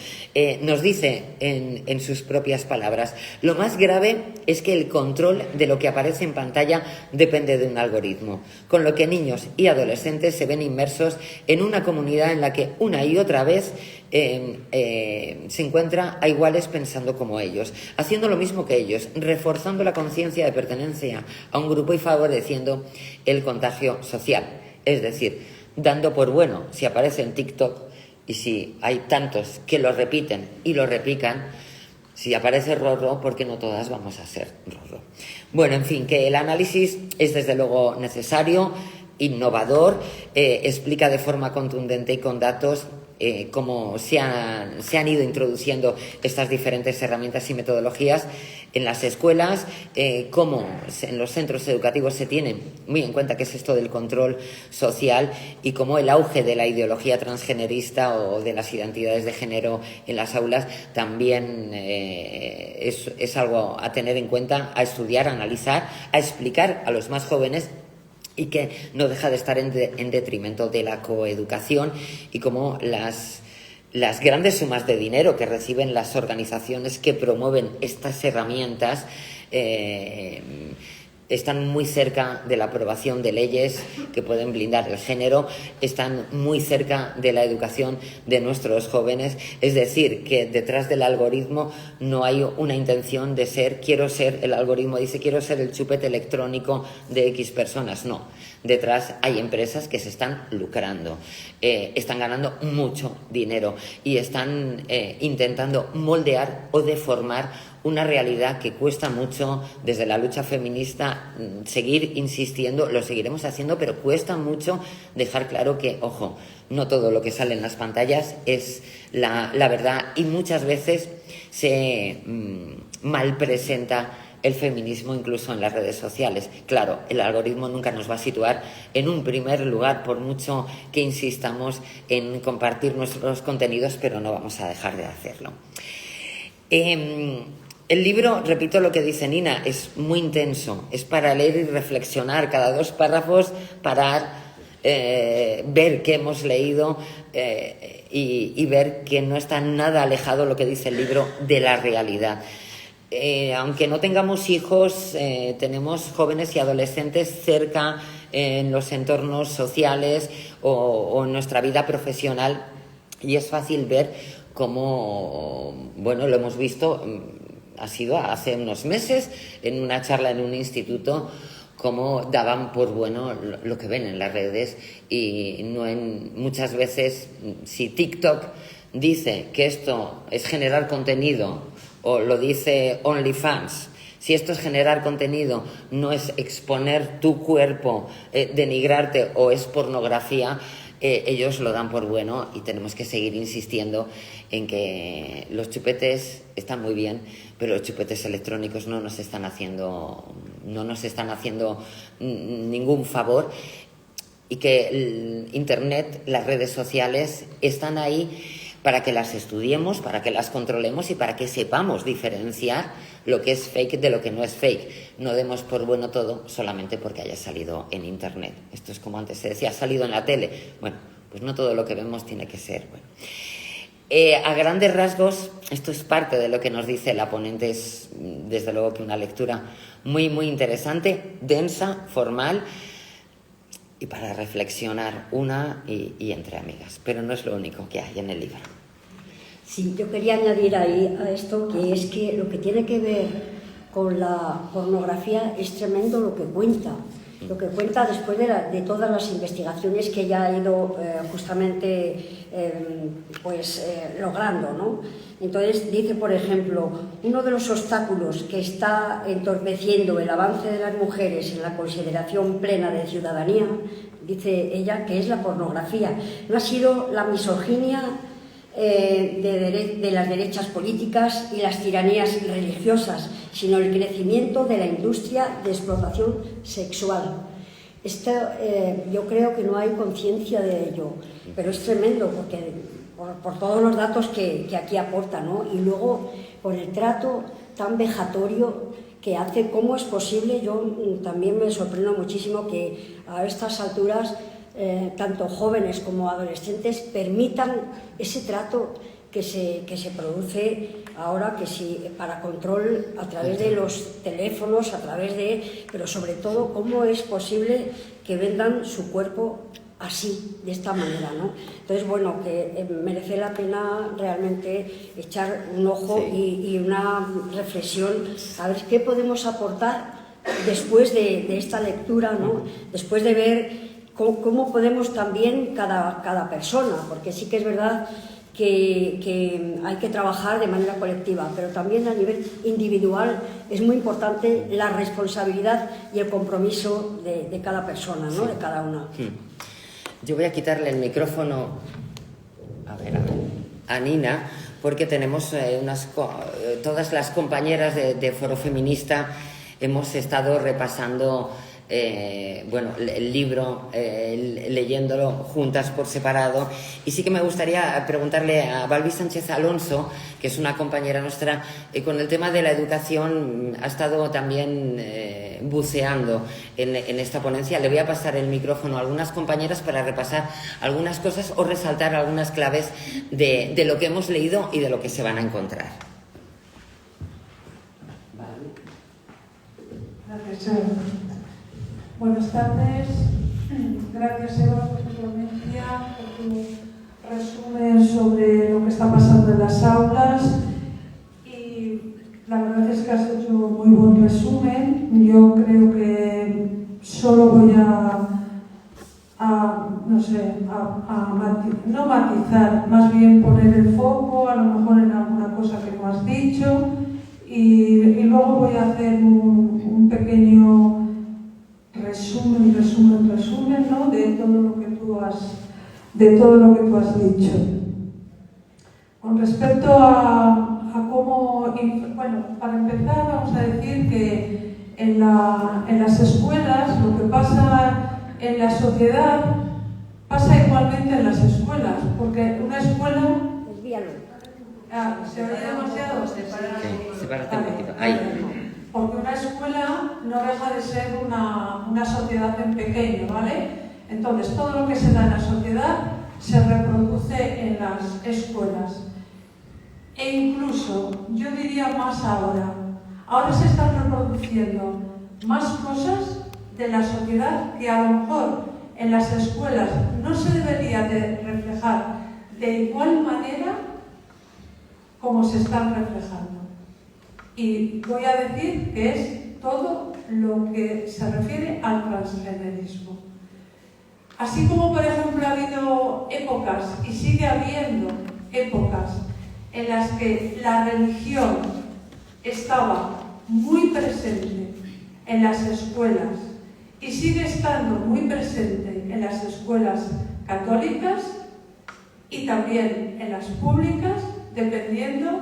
Nos dice en sus propias palabras, lo más grave es que el control de lo que aparece en pantalla depende de un algoritmo, con lo que niños y adolescentes se ven inmersos en una comunidad en la que una y otra vez se encuentra a iguales pensando como ellos, haciendo lo mismo que ellos, reforzando la conciencia de pertenencia a un grupo y favoreciendo el contagio social. Es decir, dando por bueno si aparece en TikTok y si hay tantos que lo repiten y lo repican, si aparece Rorro, ¿por qué no todas vamos a ser Rorro? Bueno, en fin, que el análisis es desde luego necesario, innovador, explica de forma contundente y con datos cómo se han ido introduciendo estas diferentes herramientas y metodologías en las escuelas, cómo en los centros educativos se tiene muy en cuenta qué es esto del control social y cómo el auge de la ideología transgenerista o de las identidades de género en las aulas también es algo a tener en cuenta, a estudiar, a analizar, a explicar a los más jóvenes, y que no deja de estar en detrimento de la coeducación y como las grandes sumas de dinero que reciben las organizaciones que promueven estas herramientas están muy cerca de la aprobación de leyes que pueden blindar el género, están muy cerca de la educación de nuestros jóvenes. Es decir, que detrás del algoritmo no hay una intención de el algoritmo dice quiero ser el chupete electrónico de X personas. No, detrás hay empresas que se están lucrando, están ganando mucho dinero y están intentando moldear o deformar una realidad que cuesta mucho desde la lucha feminista seguir insistiendo, lo seguiremos haciendo, pero cuesta mucho dejar claro que, ojo, no todo lo que sale en las pantallas es la verdad y muchas veces se malpresenta el feminismo incluso en las redes sociales. Claro, el algoritmo nunca nos va a situar en un primer lugar, por mucho que insistamos en compartir nuestros contenidos, pero no vamos a dejar de hacerlo. El libro, repito lo que dice Nina, es muy intenso, es para leer y reflexionar, cada 2 párrafos parar, ver qué hemos leído y ver que no está nada alejado lo que dice el libro de la realidad. Aunque no tengamos hijos, tenemos jóvenes y adolescentes cerca en los entornos sociales o en nuestra vida profesional, y es fácil ver cómo, bueno, lo hemos visto, ha sido hace unos meses en una charla en un instituto, cómo daban por bueno lo que ven en las redes, y muchas veces, si TikTok dice que esto es generar contenido, o lo dice OnlyFans, si esto es generar contenido, no es exponer tu cuerpo, denigrarte, o es pornografía, ellos lo dan por bueno, y tenemos que seguir insistiendo en que los chupetes están muy bien, pero los chupetes electrónicos no nos están haciendo ningún favor, y que el Internet, las redes sociales están ahí para que las estudiemos, para que las controlemos y para que sepamos diferenciar lo que es fake de lo que no es fake. No demos por bueno todo solamente porque haya salido en Internet. Esto es como antes se decía, ha salido en la tele. Bueno, pues no todo lo que vemos tiene que ser bueno. A grandes rasgos, esto es parte de lo que nos dice la ponente. Es desde luego que una lectura muy, muy interesante, densa, formal, y para reflexionar y entre amigas. Pero no es lo único que hay en el libro. Sí, yo quería añadir ahí a esto, que es que lo que tiene que ver con la pornografía es tremendo lo que cuenta. Lo que cuenta después de todas las investigaciones que ella ha ido justamente logrando, ¿no? Entonces dice, por ejemplo, uno de los obstáculos que está entorpeciendo el avance de las mujeres en la consideración plena de ciudadanía, dice ella, que es la pornografía. No ha sido la misoginia de las derechas políticas y las tiranías religiosas, sino el crecimiento de la industria de explotación sexual. Esto, yo creo que no hay conciencia de ello, pero es tremendo porque por todos los datos que aquí aporta, ¿no? Y luego por el trato tan vejatorio que hace. ¿Cómo es posible? Yo también me sorprendo muchísimo que a estas alturas tanto jóvenes como adolescentes permitan ese trato que se produce ahora, que sí, para control a través de los teléfonos, pero sobre todo, ¿cómo es posible que vendan su cuerpo así, de esta manera, ¿no? Entonces, bueno, que merece la pena realmente echar un ojo y una reflexión a ver qué podemos aportar después de esta lectura, ¿no? Después de ver cómo podemos también cada persona, porque sí que es verdad que hay que trabajar de manera colectiva, pero también a nivel individual es muy importante la responsabilidad y el compromiso de cada persona, ¿no? De cada una. Yo voy a quitarle el micrófono a Nina, porque tenemos todas las compañeras de Foro Feminista hemos estado repasando el libro, leyéndolo juntas por separado, y sí que me gustaría preguntarle a Balbi Sánchez Alonso, que es una compañera nuestra, con el tema de la educación ha estado también buceando en esta ponencia. Le voy a pasar el micrófono a algunas compañeras para repasar algunas cosas o resaltar algunas claves de lo que hemos leído y de lo que se van a encontrar. Gracias. Buenas tardes. Gracias, Eva, por tu ponencia, por tu resumen sobre lo que está pasando en las aulas. Y la verdad es que has hecho muy buen resumen. Yo creo que solo voy no matizar, más bien poner el foco, a lo mejor en alguna cosa que no has dicho. Y luego voy a hacer un pequeño resumen, ¿no? de todo lo que tú has dicho. Con respecto a cómo bueno, para empezar vamos a decir que en las escuelas lo que pasa en la sociedad pasa igualmente en las escuelas, porque una escuela... Desvíalo. ¿Se oye demasiado? Sí, sepárate un poquito. Ahí. Porque una escuela no deja de ser una sociedad en pequeño, ¿vale? Entonces, todo lo que se da en la sociedad se reproduce en las escuelas. E incluso, yo diría más ahora. Ahora se están reproduciendo más cosas de la sociedad que a lo mejor en las escuelas no se debería de reflejar de igual manera como se están reflejando. Y voy a decir que es todo lo que se refiere al transgenerismo. Así como, por ejemplo, ha habido épocas y sigue habiendo épocas en las que la religión estaba muy presente en las escuelas y sigue estando muy presente en las escuelas católicas y también en las públicas, dependiendo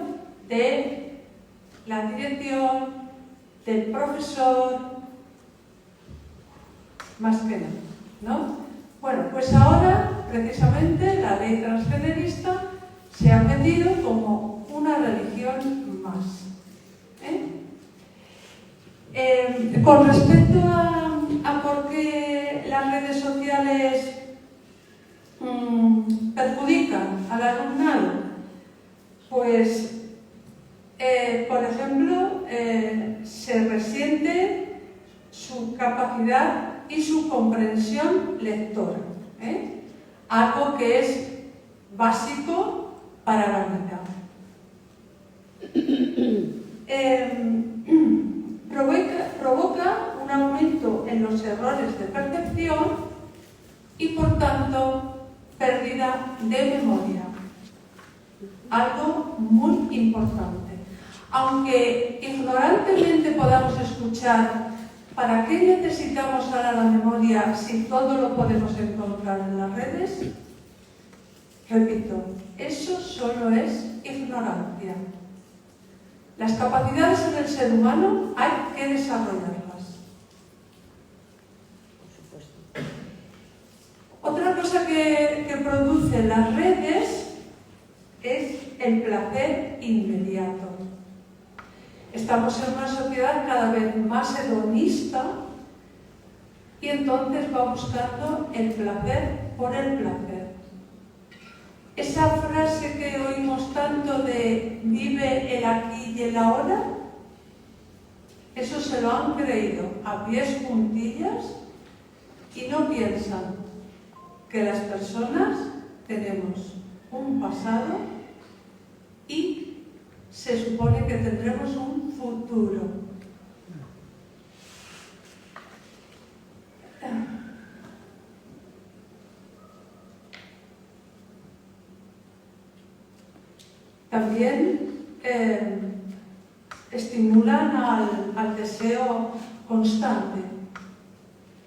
de la dirección, del profesor, más que nada, ¿no? Bueno, pues ahora, precisamente, la ley transgenerista se ha metido como una religión más. Con respecto a por qué las redes sociales perjudican al alumnado, pues, por ejemplo, se resiente su capacidad y su comprensión lectora, algo que es básico para la vida. Provoca un aumento en los errores de percepción y, por tanto, pérdida de memoria. Algo muy importante. Aunque ignorantemente podamos escuchar ¿para qué necesitamos ahora la memoria si todo lo podemos encontrar en las redes? Repito, eso solo es ignorancia. Las capacidades en el ser humano hay que desarrollarlas. Otra cosa que producen las redes es el placer inmediato. Estamos en una sociedad cada vez más hedonista y entonces va buscando el placer por el placer. Esa frase que oímos tanto de vive el aquí y el ahora, eso se lo han creído a pies juntillas y no piensan que las personas tenemos un pasado y se supone que tendremos un futuro. También estimulan al deseo constante.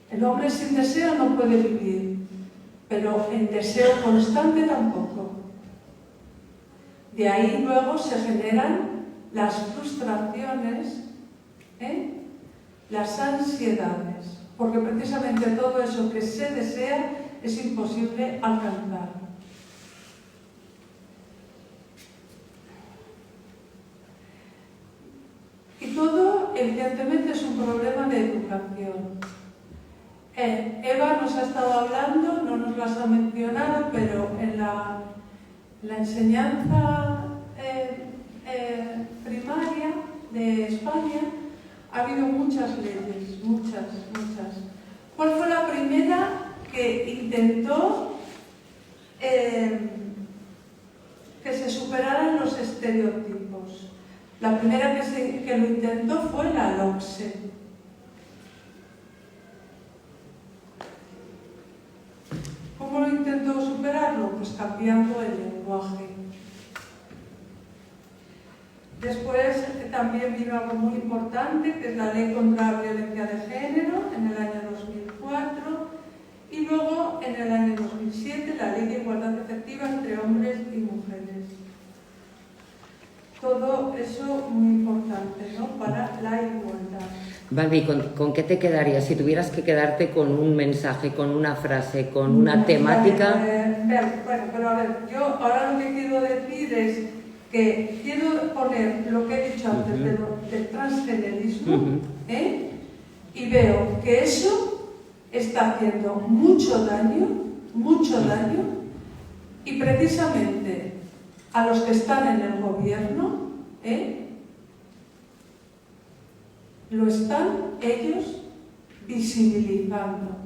El hombre sin deseo no puede vivir, pero en deseo constante tampoco. De ahí luego se generan las frustraciones, las ansiedades, porque precisamente todo eso que se desea es imposible alcanzar. Y todo, evidentemente, es un problema de educación. Eva nos ha estado hablando, no nos las ha mencionado, pero en la enseñanza primaria de España ha habido muchas leyes, muchas. ¿Cuál fue la primera que intentó que se superaran los estereotipos? La primera que lo intentó fue la LOMSE. ¿Cómo lo intentó superarlo? Pues cambiando el lenguaje. Después también vino algo muy importante, que es la Ley contra la Violencia de Género, en el año 2004, y luego, en el año 2007, la Ley de Igualdad Efectiva entre Hombres y Mujeres. todo eso muy importante, ¿no? Para la igualdad. Balbi, ¿con qué te quedarías? Si tuvieras que quedarte con un mensaje, con una frase, con una temática... Bueno, pero a ver, yo ahora lo que quiero decir es que quiero poner lo que he dicho antes del transgenerismo, y veo que eso está haciendo mucho daño, y precisamente a los que están en el gobierno, lo están ellos visibilizando.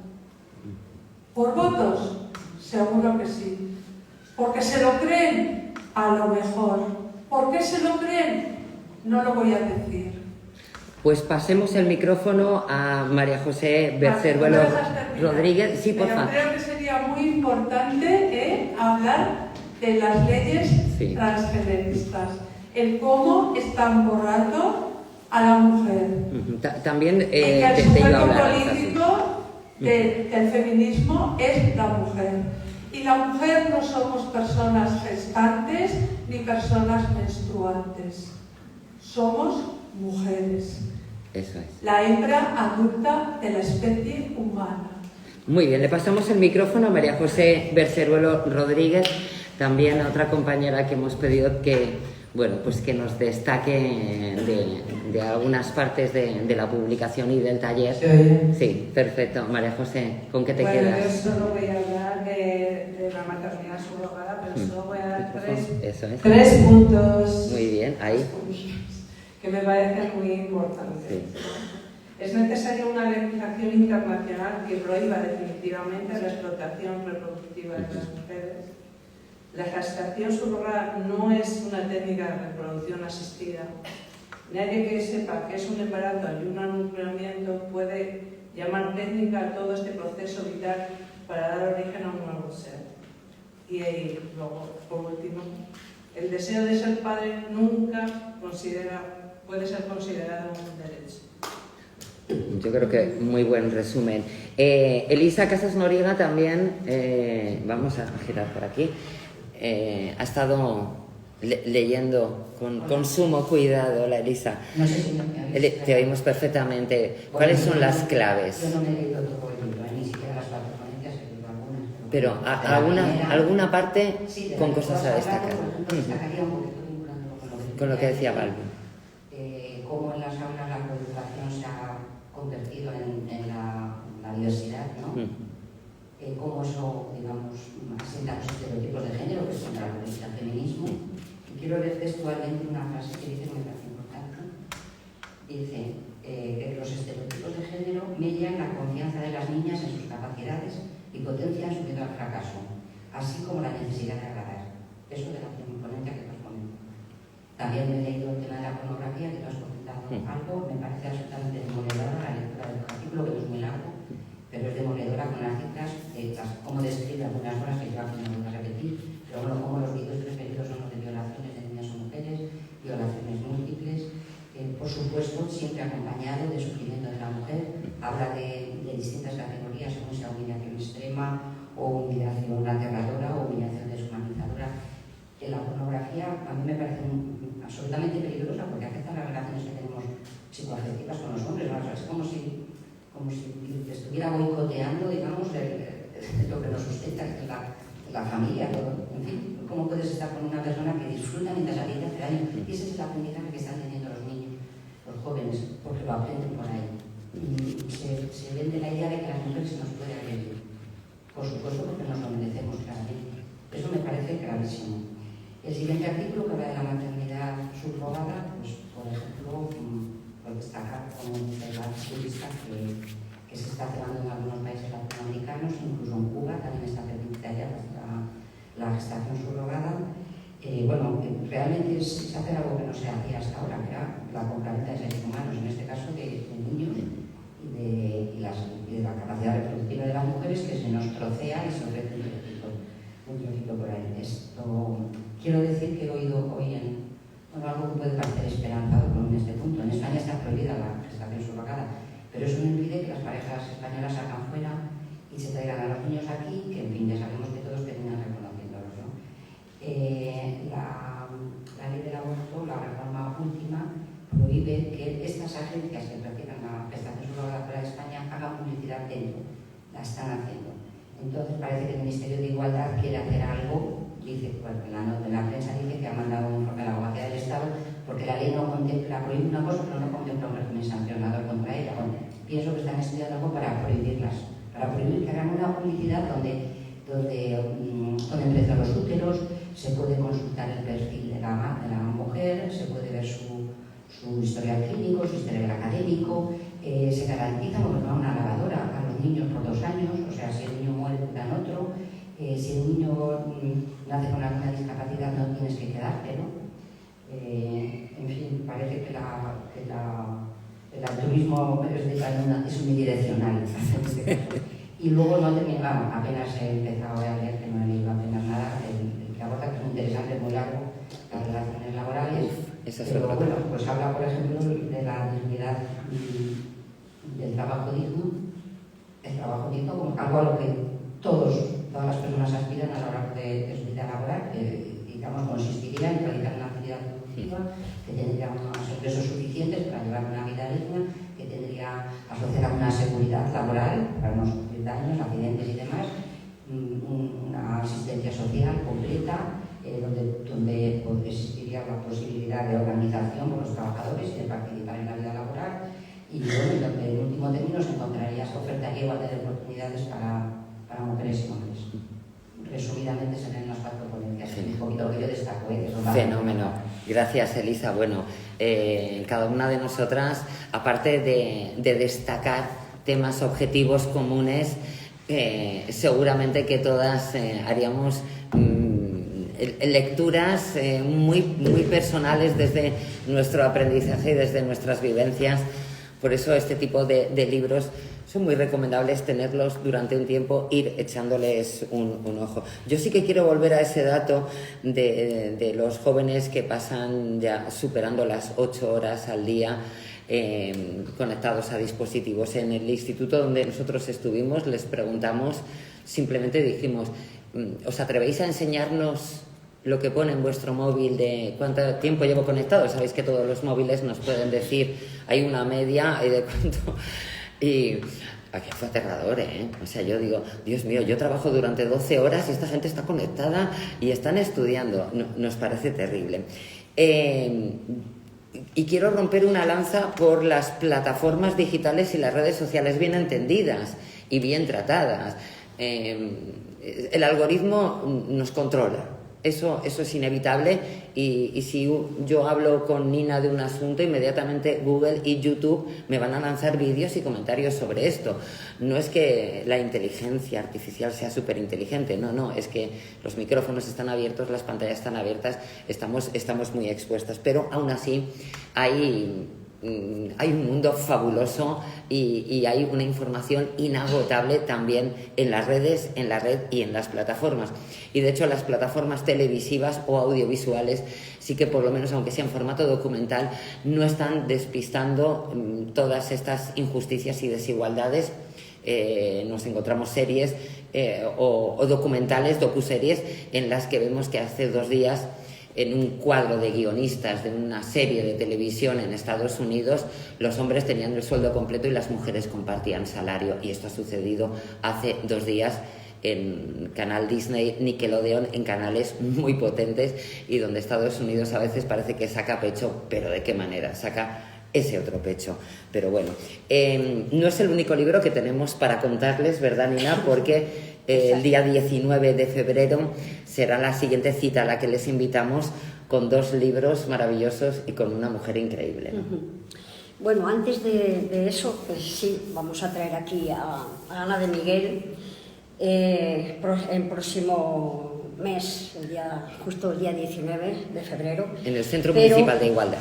¿Por votos? Seguro que sí. ¿Porque se lo creen? A lo mejor. ¿Por qué se lo creen? No lo voy a decir. Pues pasemos el micrófono a María José Berceruelo Rodríguez. Sí, por favor. Creo que sería muy importante hablar de las leyes transgeneristas, el cómo están borrando a la mujer. También el sujeto político del feminismo es la mujer. Y la mujer no somos personas gestantes ni personas menstruantes. Somos mujeres. Eso es. La hembra adulta de la especie humana. Muy bien, le pasamos el micrófono a María José Berceruelo Rodríguez, también a otra compañera que hemos pedido que, bueno, pues que nos destaque de algunas partes de la publicación y del taller. Sí, perfecto. María José, ¿con qué te quedas? Yo solo voy a hablar de la maternidad subrogada, pero solo voy a dar tres puntos. Muy bien, ahí. Que me parecen muy importantes. Sí. Es necesaria una legislación internacional que prohíba definitivamente la explotación reproductiva de las mujeres. La gestación subrogada no es una técnica de reproducción asistida. Nadie que sepa que es un embarazo y un anunciamiento puede llamar técnica a todo este proceso vital para dar origen a un nuevo ser. Y luego, por último, el deseo de ser padre nunca puede ser considerado un derecho. Yo creo que muy buen resumen. Elisa Casas Noriega también, vamos a girar por aquí, ha estado leyendo con sumo cuidado, la Elisa. No sé si te oímos perfectamente. ¿Cuáles son las claves? Yo no me he leído todo el libro, ni siquiera las 4 ponencias, he leído algunas. Pero alguna parte sí, con cosas a destacar. Destacaría un poquito vinculándolo con lo que decía Balbi. Cómo en las aulas la coeducación se ha convertido en la diversidad, ¿no? Cómo eso, digamos, asienta los estereotipos de género, que es contra la política del feminismo. Y quiero leer textualmente una frase que dice que me parece importante. Dice que los estereotipos de género median la confianza de las niñas en sus capacidades y potencian su miedo al fracaso, así como la necesidad de agradar. Eso de la ponencia que tú has comentado. También me he leído el tema de la pornografía, que tú has comentado algo. Me parece absolutamente demoledora la lectura del capítulo, que no es muy largo, pero es demoledora con las cifras, cómo describe algunas horas que yo aquí no voy a repetir, pero bueno, cómo los vídeos preferidos son los de violaciones de niñas o mujeres, violaciones múltiples, por supuesto siempre acompañado de sufrimiento de la mujer. Habla de distintas categorías, según sea humillación extrema o humillación aterradora o humillación deshumanizadora. La pornografía a mí me parece absolutamente peligrosa porque afecta a las relaciones que tenemos psicoafectivas con los hombres, ¿no? O sea, es como si estuviera boicoteando, digamos, lo que nos sustenta, que es la familia, todo. En fin, ¿cómo puedes estar con una persona que disfruta mientras a ti te hace daño? Y ese es el aprendizaje que están teniendo los niños, los jóvenes, porque lo aprenden por ahí. Y se vende la idea de que las mujeres se nos puede agredir. Por supuesto, porque nos lo merecemos claramente. Eso me parece gravísimo. El siguiente artículo, que habla de la maternidad subrogada, pues, por ejemplo, puedo destacar como un debate turista que se está llevando en algunos países latinoamericanos, incluso en Cuba también está permitida ya la gestación subrogada. Bueno, realmente se hace algo que no se hacía hasta ahora, que era la compraventa de seres humanos, en este caso de niños y de la capacidad reproductiva de las mujeres, que se nos trocea y se ofrece un trocito por ahí. Quiero decir que he oído hoy algo que puede parecer esperanzador en este punto. En España está prohibida la gestación subrogada, pero eso no impide que las parejas españolas salgan fuera y se traigan a los niños aquí, que en fin, ya sabemos que todos terminan reconociéndolos, ¿no? La ley del aborto, la la están haciendo. Entonces parece que el Ministerio de Igualdad quiere hacer algo, dice, bueno, en la prensa dice que ha mandado un informe a la Abogacía del Estado porque la ley no contempla, prohíbe una cosa pero no contempla un régimen sancionador contra ella. Bueno, pienso que están estudiando algo para prohibirlas, para prohibir que hagan una publicidad donde entre los úteros se puede consultar el perfil de la mujer, se puede ver su historial clínico, su historial académico, se garantiza una lavadora a los niños por 2 años, o sea, si el niño muere dan otro, si el niño nace con alguna discapacidad no tienes que quedarte, ¿no? En fin, parece que el altruismo es unidireccional. Y luego no terminaba, apenas he empezado a leer, que no he leído apenas nada, el que aborda, que es muy interesante, muy largo, las relaciones laborales. Pero bueno, pues habla, por ejemplo, de la dignidad del trabajo digno, el trabajo digno como algo a lo que todas las personas aspiran a lo largo de su vida laboral, que digamos consistiría en realizar una actividad productiva, que tendría unos ingresos suficientes para llevar una vida digna, que tendría asociada una seguridad laboral para no sufrir daños, accidentes y demás, una asistencia social completa, donde existiría la posibilidad de organización por los trabajadores y de participar en la vida laboral, y bueno, donde en último término se ofertaría igualdad de oportunidades para mujeres y hombres. Resumidamente serán las 4 ponencias, un poquito lo que yo destaco. Fenómeno. Gracias, Elisa. Bueno, cada una de nosotras, aparte de destacar temas objetivos comunes, seguramente que todas haríamos lecturas muy personales desde nuestro aprendizaje y desde nuestras vivencias. Por eso este tipo de libros son muy recomendables tenerlos durante un tiempo, ir echándoles un ojo. Yo sí que quiero volver a ese dato de los jóvenes que pasan ya superando las 8 horas al día conectados a dispositivos. En el instituto donde nosotros estuvimos les preguntamos, simplemente dijimos, ¿os atrevéis a enseñarnos lo que pone en vuestro móvil de cuánto tiempo llevo conectado? Sabéis que todos los móviles nos pueden decir, hay una media, hay de cuánto. Y aquí fue aterrador, ¿eh? O sea, yo digo, Dios mío, yo trabajo durante 12 horas y esta gente está conectada y están estudiando. Nos parece terrible. Y quiero romper una lanza por las plataformas digitales y las redes sociales bien entendidas y bien tratadas. El algoritmo nos controla. Eso es inevitable y si yo hablo con Nina de un asunto, inmediatamente Google y YouTube me van a lanzar vídeos y comentarios sobre esto. No es que la inteligencia artificial sea súper inteligente, no, es que los micrófonos están abiertos, las pantallas están abiertas, estamos muy expuestas, pero aún así hay un mundo fabuloso y hay una información inagotable también en las redes, en la red y en las plataformas. Y de hecho las plataformas televisivas o audiovisuales sí que por lo menos, aunque sea en formato documental, no están despistando todas estas injusticias y desigualdades. Nos encontramos series o documentales, docuseries, en las que vemos que hace 2 días en un cuadro de guionistas de una serie de televisión en Estados Unidos, los hombres tenían el sueldo completo y las mujeres compartían salario. Y esto ha sucedido hace 2 días en Canal Disney, Nickelodeon, en canales muy potentes y donde Estados Unidos a veces parece que saca pecho, pero ¿de qué manera? Saca ese otro pecho. Pero bueno, no es el único libro que tenemos para contarles, ¿verdad, Nina? Porque el día 19 de febrero será la siguiente cita a la que les invitamos, con 2 libros maravillosos y con una mujer increíble. Bueno, antes de eso, pues sí, vamos a traer aquí a Ana de Miguel el próximo mes, justo el día 19 de febrero. En el Centro Municipal de Igualdad.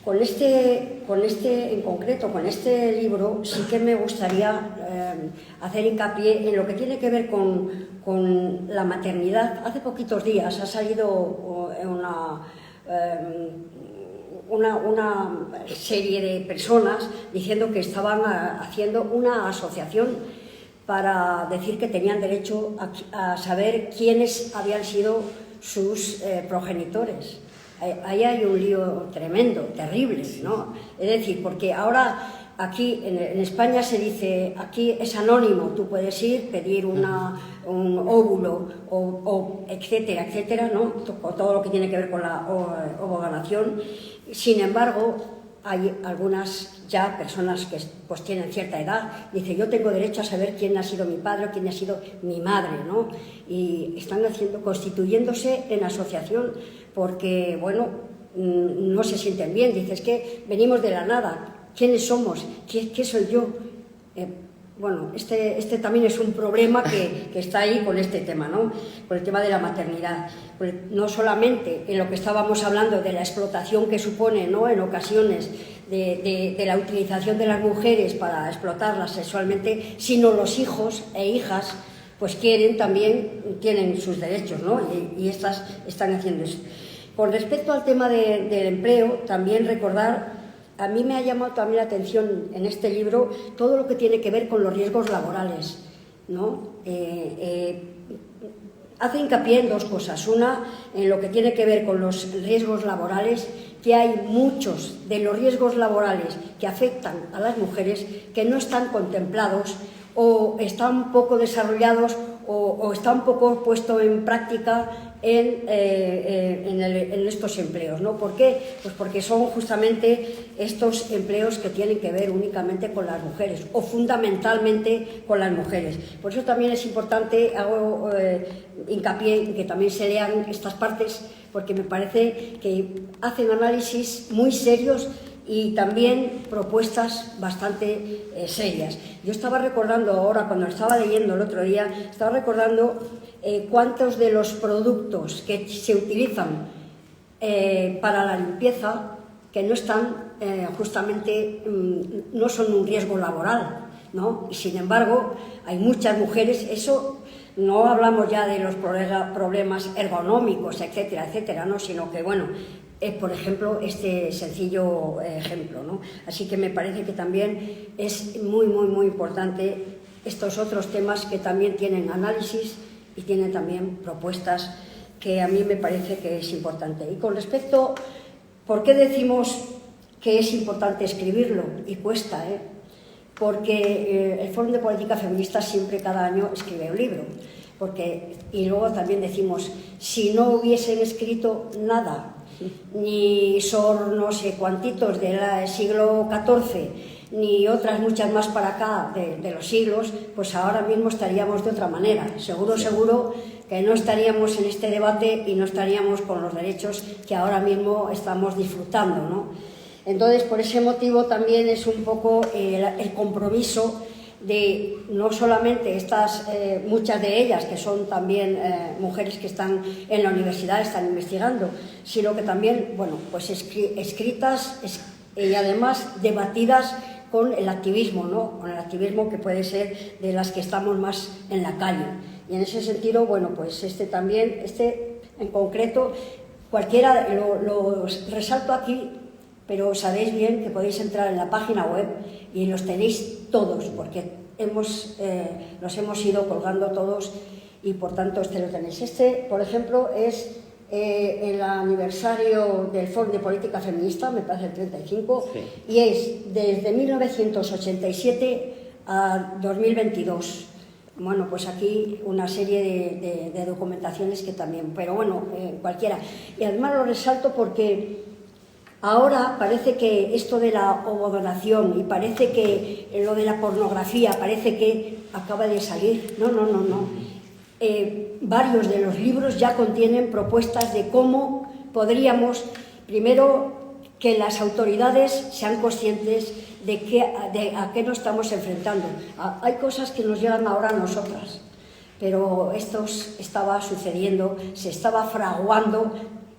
Con este en concreto, con este libro, sí que me gustaría hacer hincapié en lo que tiene que ver con la maternidad. Hace poquitos días ha salido una serie de personas diciendo que estaban haciendo una asociación para decir que tenían derecho a saber quiénes habían sido sus progenitores. Ahí hay un lío tremendo, terrible, ¿no? Es decir, porque ahora aquí en España se dice, aquí es anónimo, tú puedes ir, pedir un óvulo, o etcétera, etcétera, ¿no? Todo lo que tiene que ver con la ovodonación. Sin embargo, hay algunas ya personas que pues tienen cierta edad, dice, yo tengo derecho a saber quién ha sido mi padre o quién ha sido mi madre, ¿no? Y están constituyéndose en asociación porque, bueno, no se sienten bien. Dices que venimos de la nada, ¿quiénes somos? ¿Qué soy yo? Bueno, este también es un problema que está ahí con este tema, ¿no? Con el tema de la maternidad. Pues no solamente en lo que estábamos hablando de la explotación que supone, ¿no?, en ocasiones de la utilización de las mujeres para explotarlas sexualmente, sino los hijos e hijas pues tienen sus derechos, ¿no? Y estas están haciendo eso. Con respecto al tema del empleo, también recordar, a mí me ha llamado también la atención en este libro todo lo que tiene que ver con los riesgos laborales, ¿no? Hace hincapié en dos cosas. Una, en lo que tiene que ver con los riesgos laborales, que hay muchos de los riesgos laborales que afectan a las mujeres que no están contemplados o están poco desarrollados o están poco puesto en práctica en estos empleos, ¿no? ¿Por qué? Pues porque son justamente estos empleos que tienen que ver únicamente con las mujeres o fundamentalmente con las mujeres. Por eso también es importante, hago hincapié en que también se lean estas partes, porque me parece que hacen análisis muy serios y también propuestas bastante serias. Yo estaba recordando ahora, cuando estaba leyendo el otro día, estaba recordando cuántos de los productos que se utilizan para la limpieza que no están justamente, no son un riesgo laboral, ¿no? Y sin embargo, hay muchas mujeres, eso no hablamos ya de los problemas ergonómicos, etcétera, etcétera, ¿no? Sino que, bueno, por ejemplo, este sencillo ejemplo, ¿no? Así que me parece que también es muy, muy, muy importante estos otros temas que también tienen análisis y tienen también propuestas que a mí me parece que es importante. Y con respecto, ¿por qué decimos que es importante escribirlo? Y cuesta, porque el Foro de Política Feminista siempre cada año escribe un libro. Y luego también decimos, si no hubiesen escrito nada, ni Sor no sé cuantitos del siglo XIV, ni otras muchas más para acá de los siglos, pues ahora mismo estaríamos de otra manera. Seguro que no estaríamos en este debate y no estaríamos con los derechos que ahora mismo estamos disfrutando, ¿no? Entonces, por ese motivo también es un poco el compromiso de no solamente estas, muchas de ellas que son también mujeres que están en la universidad, están investigando, sino que también, bueno, pues escritas y además debatidas con el activismo, ¿no? Con el activismo que puede ser de las que estamos más en la calle. Y en ese sentido, bueno, pues este en concreto, cualquiera lo resalto aquí, pero sabéis bien que podéis entrar en la página web y los tenéis todos, porque los hemos ido colgando todos y por tanto lo tenéis. Por ejemplo, es el aniversario del Foro de Política Feminista, me parece el 35, sí. Y es desde 1987 a 2022. Bueno, pues aquí una serie de documentaciones que también, pero bueno, cualquiera. Y además lo resalto porque ahora parece que esto de la ovodonación y parece que lo de la pornografía parece que acaba de salir. No. Varios de los libros ya contienen propuestas de cómo podríamos, primero, que las autoridades sean conscientes de a qué nos estamos enfrentando. Hay cosas que nos llegan ahora a nosotras, pero esto estaba sucediendo, se estaba fraguando.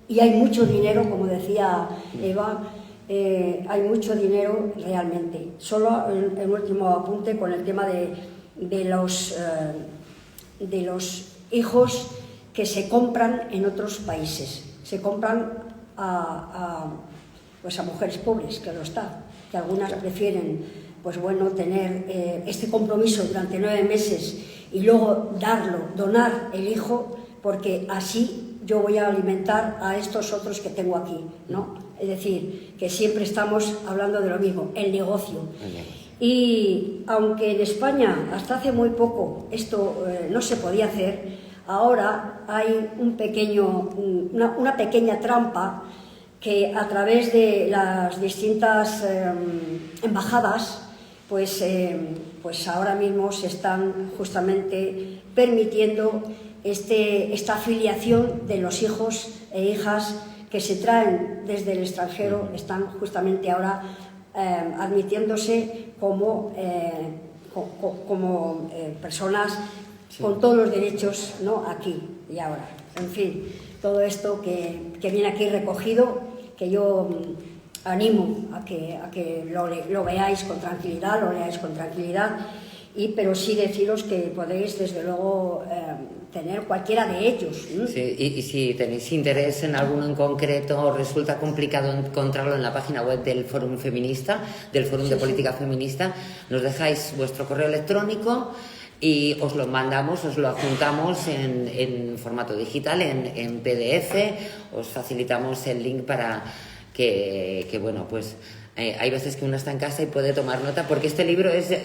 Y hay mucho dinero, como decía Eva, hay mucho dinero realmente. Solo el último apunte con el tema de los hijos que se compran en otros países. Se compran a mujeres pobres, claro está, que algunas prefieren, pues bueno, tener este compromiso durante 9 meses y luego donar el hijo, porque así yo voy a alimentar a estos otros que tengo aquí, ¿no? Es decir, que siempre estamos hablando de lo mismo, el negocio. Y aunque en España hasta hace muy poco esto no se podía hacer, ahora hay una pequeña trampa que a través de las distintas embajadas, pues ahora mismo se están justamente permitiendo esta afiliación de los hijos e hijas que se traen desde el extranjero, están justamente ahora admitiéndose como personas con todos los derechos, ¿no?, aquí y ahora. En fin, todo esto que viene aquí recogido, que yo animo a que lo veáis con tranquilidad, pero sí deciros que podéis, desde luego, tener cualquiera de ellos. Sí, y si tenéis interés en alguno en concreto o resulta complicado encontrarlo en la página web del Fórum Feminista, del Fórum de Política Feminista, nos dejáis vuestro correo electrónico y os lo mandamos, os lo adjuntamos en formato digital, en PDF, os facilitamos el link para que bueno, pues hay veces que uno está en casa y puede tomar nota, porque este libro es,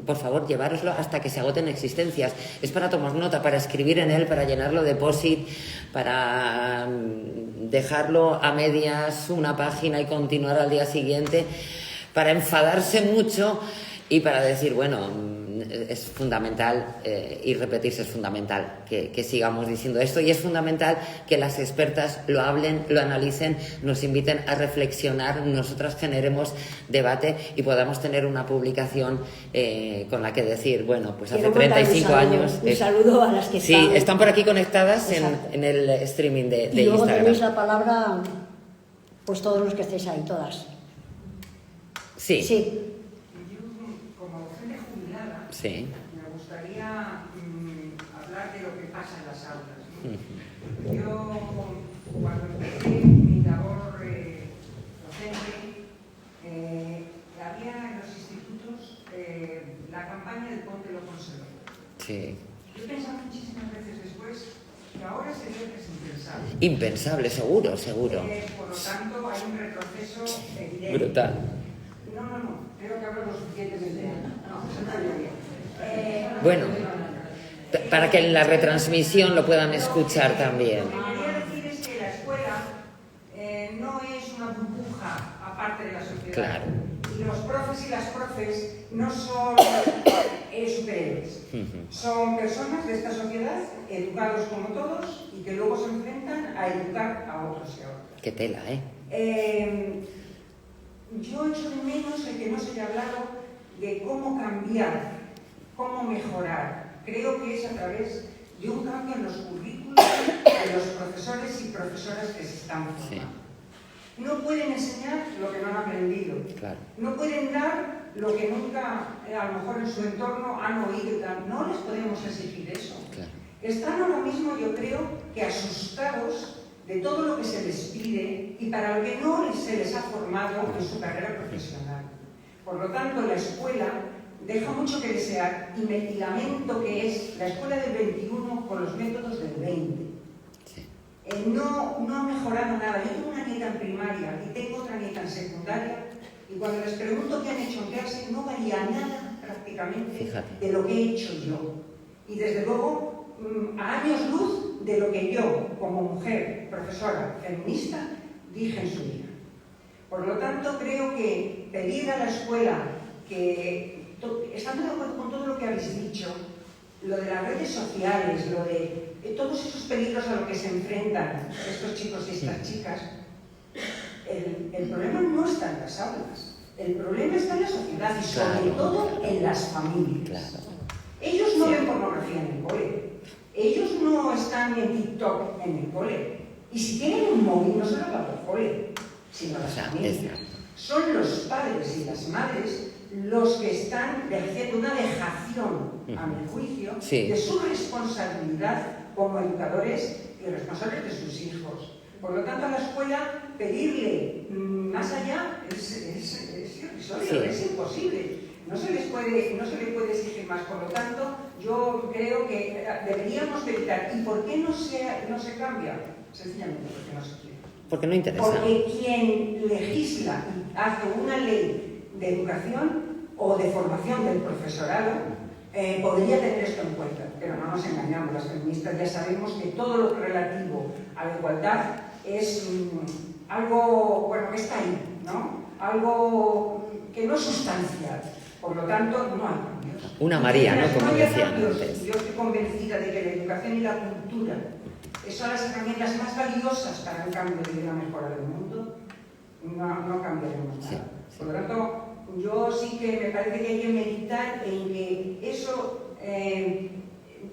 por favor, llevároslo hasta que se agoten existencias. Es para tomar nota, para escribir en él, para llenarlo de post-it, para dejarlo a medias una página y continuar al día siguiente, para enfadarse mucho y para decir, bueno, es fundamental, y repetirse es fundamental que sigamos diciendo esto, y es fundamental que las expertas lo hablen, lo analicen, nos inviten a reflexionar, nosotras generemos debate y podamos tener una publicación con la que decir, bueno, pues hace 35 años... Un saludo a las que están... Sí, están por aquí conectadas en el streaming de Instagram. Y luego tenéis la palabra, pues todos los que estéis ahí, todas. Sí. Sí. Sí. Me gustaría hablar de lo que pasa en las aulas, ¿no? Yo, cuando empecé mi labor docente, había en los institutos la campaña del Ponte lo conservador. Sí. Yo he pensado muchísimas veces después que ahora sería impensable. Impensable, seguro. Por lo tanto, hay un retroceso evidente. Brutal. No. Creo que hablo lo suficientemente. No, eso no es bien. Bueno, para que en la retransmisión lo puedan escuchar también. Lo que quería decir es que la escuela no es una burbuja aparte de la sociedad. Claro. Y los profes y las profes no son superhéroes. Son personas de esta sociedad, educados como todos, y que luego se enfrentan a educar a otros y a otras. Qué tela, Yo echo de menos el que no se haya hablado de cómo cambiar, cómo mejorar. Creo que es a través de un cambio en los currículos de los profesores y profesoras que se están formando. Sí. No pueden enseñar lo que no han aprendido. Claro. No pueden dar lo que nunca, a lo mejor en su entorno, han oído. No les podemos exigir eso. Claro. Están ahora mismo, yo creo, que asustados de todo lo que se les pide y para lo que no se les ha formado en su carrera profesional. Por lo tanto, la escuela deja mucho que desear y lamento que es la escuela del 21 con los métodos del 20. Sí. No ha mejorado nada. Yo tengo una nieta en primaria y tengo otra nieta en secundaria y cuando les pregunto qué han hecho en clase no varía nada prácticamente. Fíjate. De lo que he hecho yo. Y desde luego, a años luz de lo que yo, como mujer, profesora, feminista, dije en su día. Por lo tanto, creo que pedir a la escuela que, estando de acuerdo con todo lo que habéis dicho, lo de las redes sociales, lo de todos esos peligros a los que se enfrentan estos chicos y estas chicas, el problema no está en las aulas, el problema está en la sociedad y sobre todo en las familias. Claro. Ellos no ven pornografía en el cole, ellos no están en TikTok en el cole, y si tienen un móvil no se lo va por cole, sino las familias. Son los padres y las madres los que están ejerciendo una dejación, a mi juicio, de su responsabilidad como educadores y responsables de sus hijos. Por lo tanto, a la escuela pedirle más allá es irrisorio, es imposible. No se le puede exigir más. Por lo tanto, yo creo que deberíamos meditar. ¿Y por qué no se cambia? sencillamente porque no se quiere. Porque no interesa. Porque quien legisla y hace una ley de educación o de formación del profesorado podría tener esto en cuenta, pero no nos engañamos, las feministas ya sabemos que todo lo relativo a la igualdad es algo, bueno, que está ahí, ¿no? Algo que no es sustancial, por lo tanto no hay cambios. Una María, ¿no? Como decían cambios, antes. yo estoy convencida de que la educación y la cultura son las herramientas más valiosas para el cambio y la mejora del mundo, no cambiaremos nada. Sí. Por lo tanto, yo sí que me parece que hay que meditar en que eso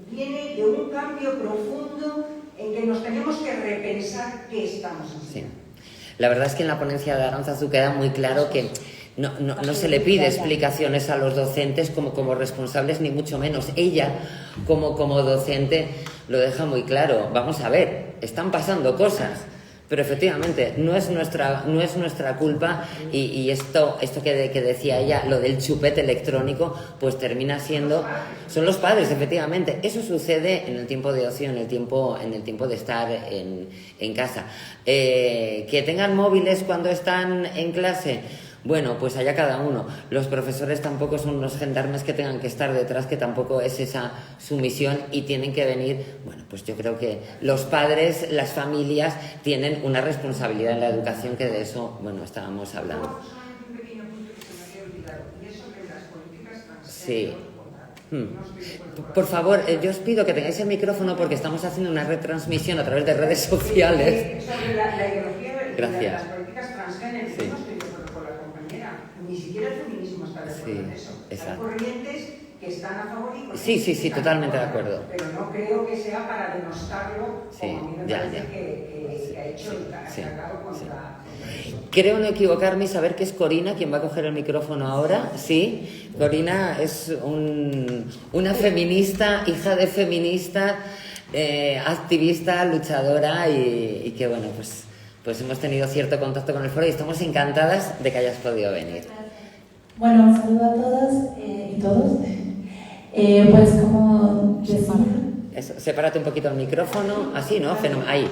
viene de un cambio profundo en que nos tenemos que repensar qué estamos haciendo. Sí. La verdad es que en la ponencia de Arantzazu queda muy claro que no se le pide explicaciones a los docentes como responsables, ni mucho menos. Ella, como docente, lo deja muy claro. Vamos a ver, están pasando cosas, pero efectivamente no es nuestra culpa, y esto que decía ella, lo del chupete electrónico, pues termina siendo... Son los padres, efectivamente. Eso sucede en el tiempo de ocio, en el tiempo de estar en casa. Que tengan móviles cuando están en clase, bueno, pues allá cada uno. Los profesores tampoco son unos gendarmes que tengan que estar detrás, que tampoco es esa su misión, y tienen que venir... Bueno, pues yo creo que los padres, las familias, tienen una responsabilidad en la educación, que de eso, bueno, estábamos hablando. Solamente un pequeño punto que se me había olvidado, y es sobre las políticas transgénero. Sí. Por favor, yo os pido que tengáis el micrófono porque estamos haciendo una retransmisión a través de redes sociales. Sobre la ideología de Gracias. las políticas transgénero, Sí. no estoy de acuerdo con la compañera, ni siquiera el feminismo está de acuerdo Sí, en eso. Hay exacto. corrientes que están a favor y corrientes Sí, que están totalmente de en contra, acuerdo. pero no creo que sea para denostarlo, Sí, como a mí me ya, parece ya. que ha hecho el Sí, cargado contra eso. Creo no equivocarme y saber que es Corina quien va a coger el micrófono ahora. Sí, Corina es una feminista, hija de feminista, activista, luchadora, y que, bueno, pues hemos tenido cierto contacto con el foro y estamos encantadas de que hayas podido venir. Bueno, un saludo a todas y todos. Pues como decía... Eso, sepárate un poquito el micrófono, así, ¿no? Ahí.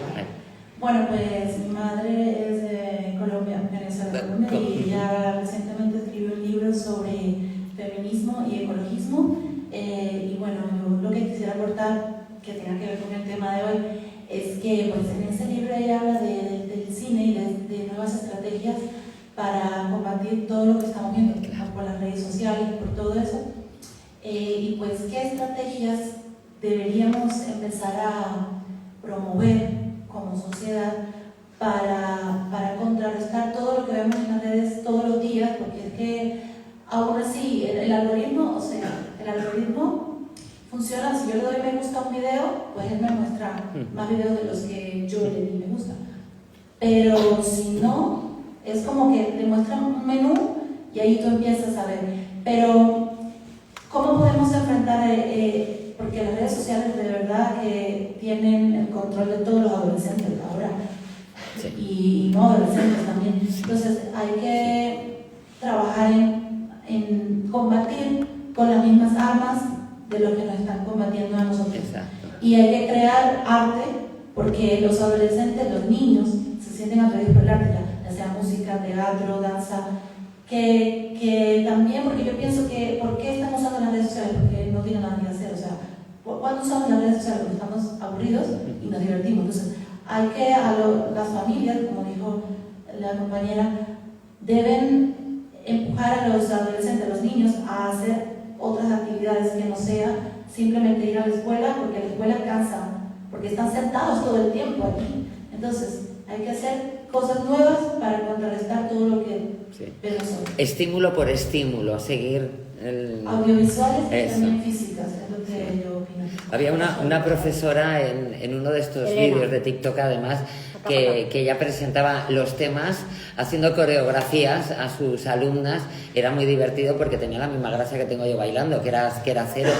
Bueno, pues mi madre es de Colombia, Venezuela, y ella recientemente escribió un libro sobre feminismo y ecologismo. Y bueno, yo lo que quisiera aportar, que tenga que ver con el tema de hoy, es que pues en ese libro ella habla del cine y de nuevas estrategias para combatir todo lo que estamos viendo por las redes sociales, por todo eso. Y pues, ¿qué estrategias deberíamos empezar a promover como sociedad para contrarrestar todo lo que vemos en las redes todos los días? Porque es que aún así el algoritmo, funciona. Si yo le doy me gusta a un video, pues él me muestra más videos de los que yo le di me gusta. Pero si no, es como que te muestran un menú y ahí tú empiezas a ver. Pero, ¿cómo podemos enfrentar? Porque las redes sociales de verdad que tienen el control de todos los adolescentes ahora. Sí. Y no adolescentes también. Entonces, hay que trabajar en combatir con las mismas armas de lo que nos están combatiendo a nosotros. Exacto. Y hay que crear arte, porque los adolescentes, los niños, se sienten atraídos por el arte, ya sea música, teatro, danza, que también, porque yo pienso que, ¿por qué estamos usando las redes sociales? Porque no tienen nada que hacer, o sea, ¿cuándo usamos las redes sociales? Porque estamos aburridos y nos divertimos. Entonces, hay que, las familias, como dijo la compañera, deben empujar a los adolescentes, a los niños, a hacer otras actividades que no sea simplemente ir a la escuela, porque la escuela cansa, porque están sentados todo el tiempo aquí. Entonces, hay que hacer cosas nuevas para contrarrestar todo lo que vemos hoy. Estímulo por estímulo, seguir audiovisuales y también físicas, es lo que yo opino. Había una profesora en uno de estos vídeos de TikTok, además, que ella presentaba los temas haciendo coreografías a sus alumnas. Era muy divertido porque tenía la misma gracia que tengo yo bailando, que era cero,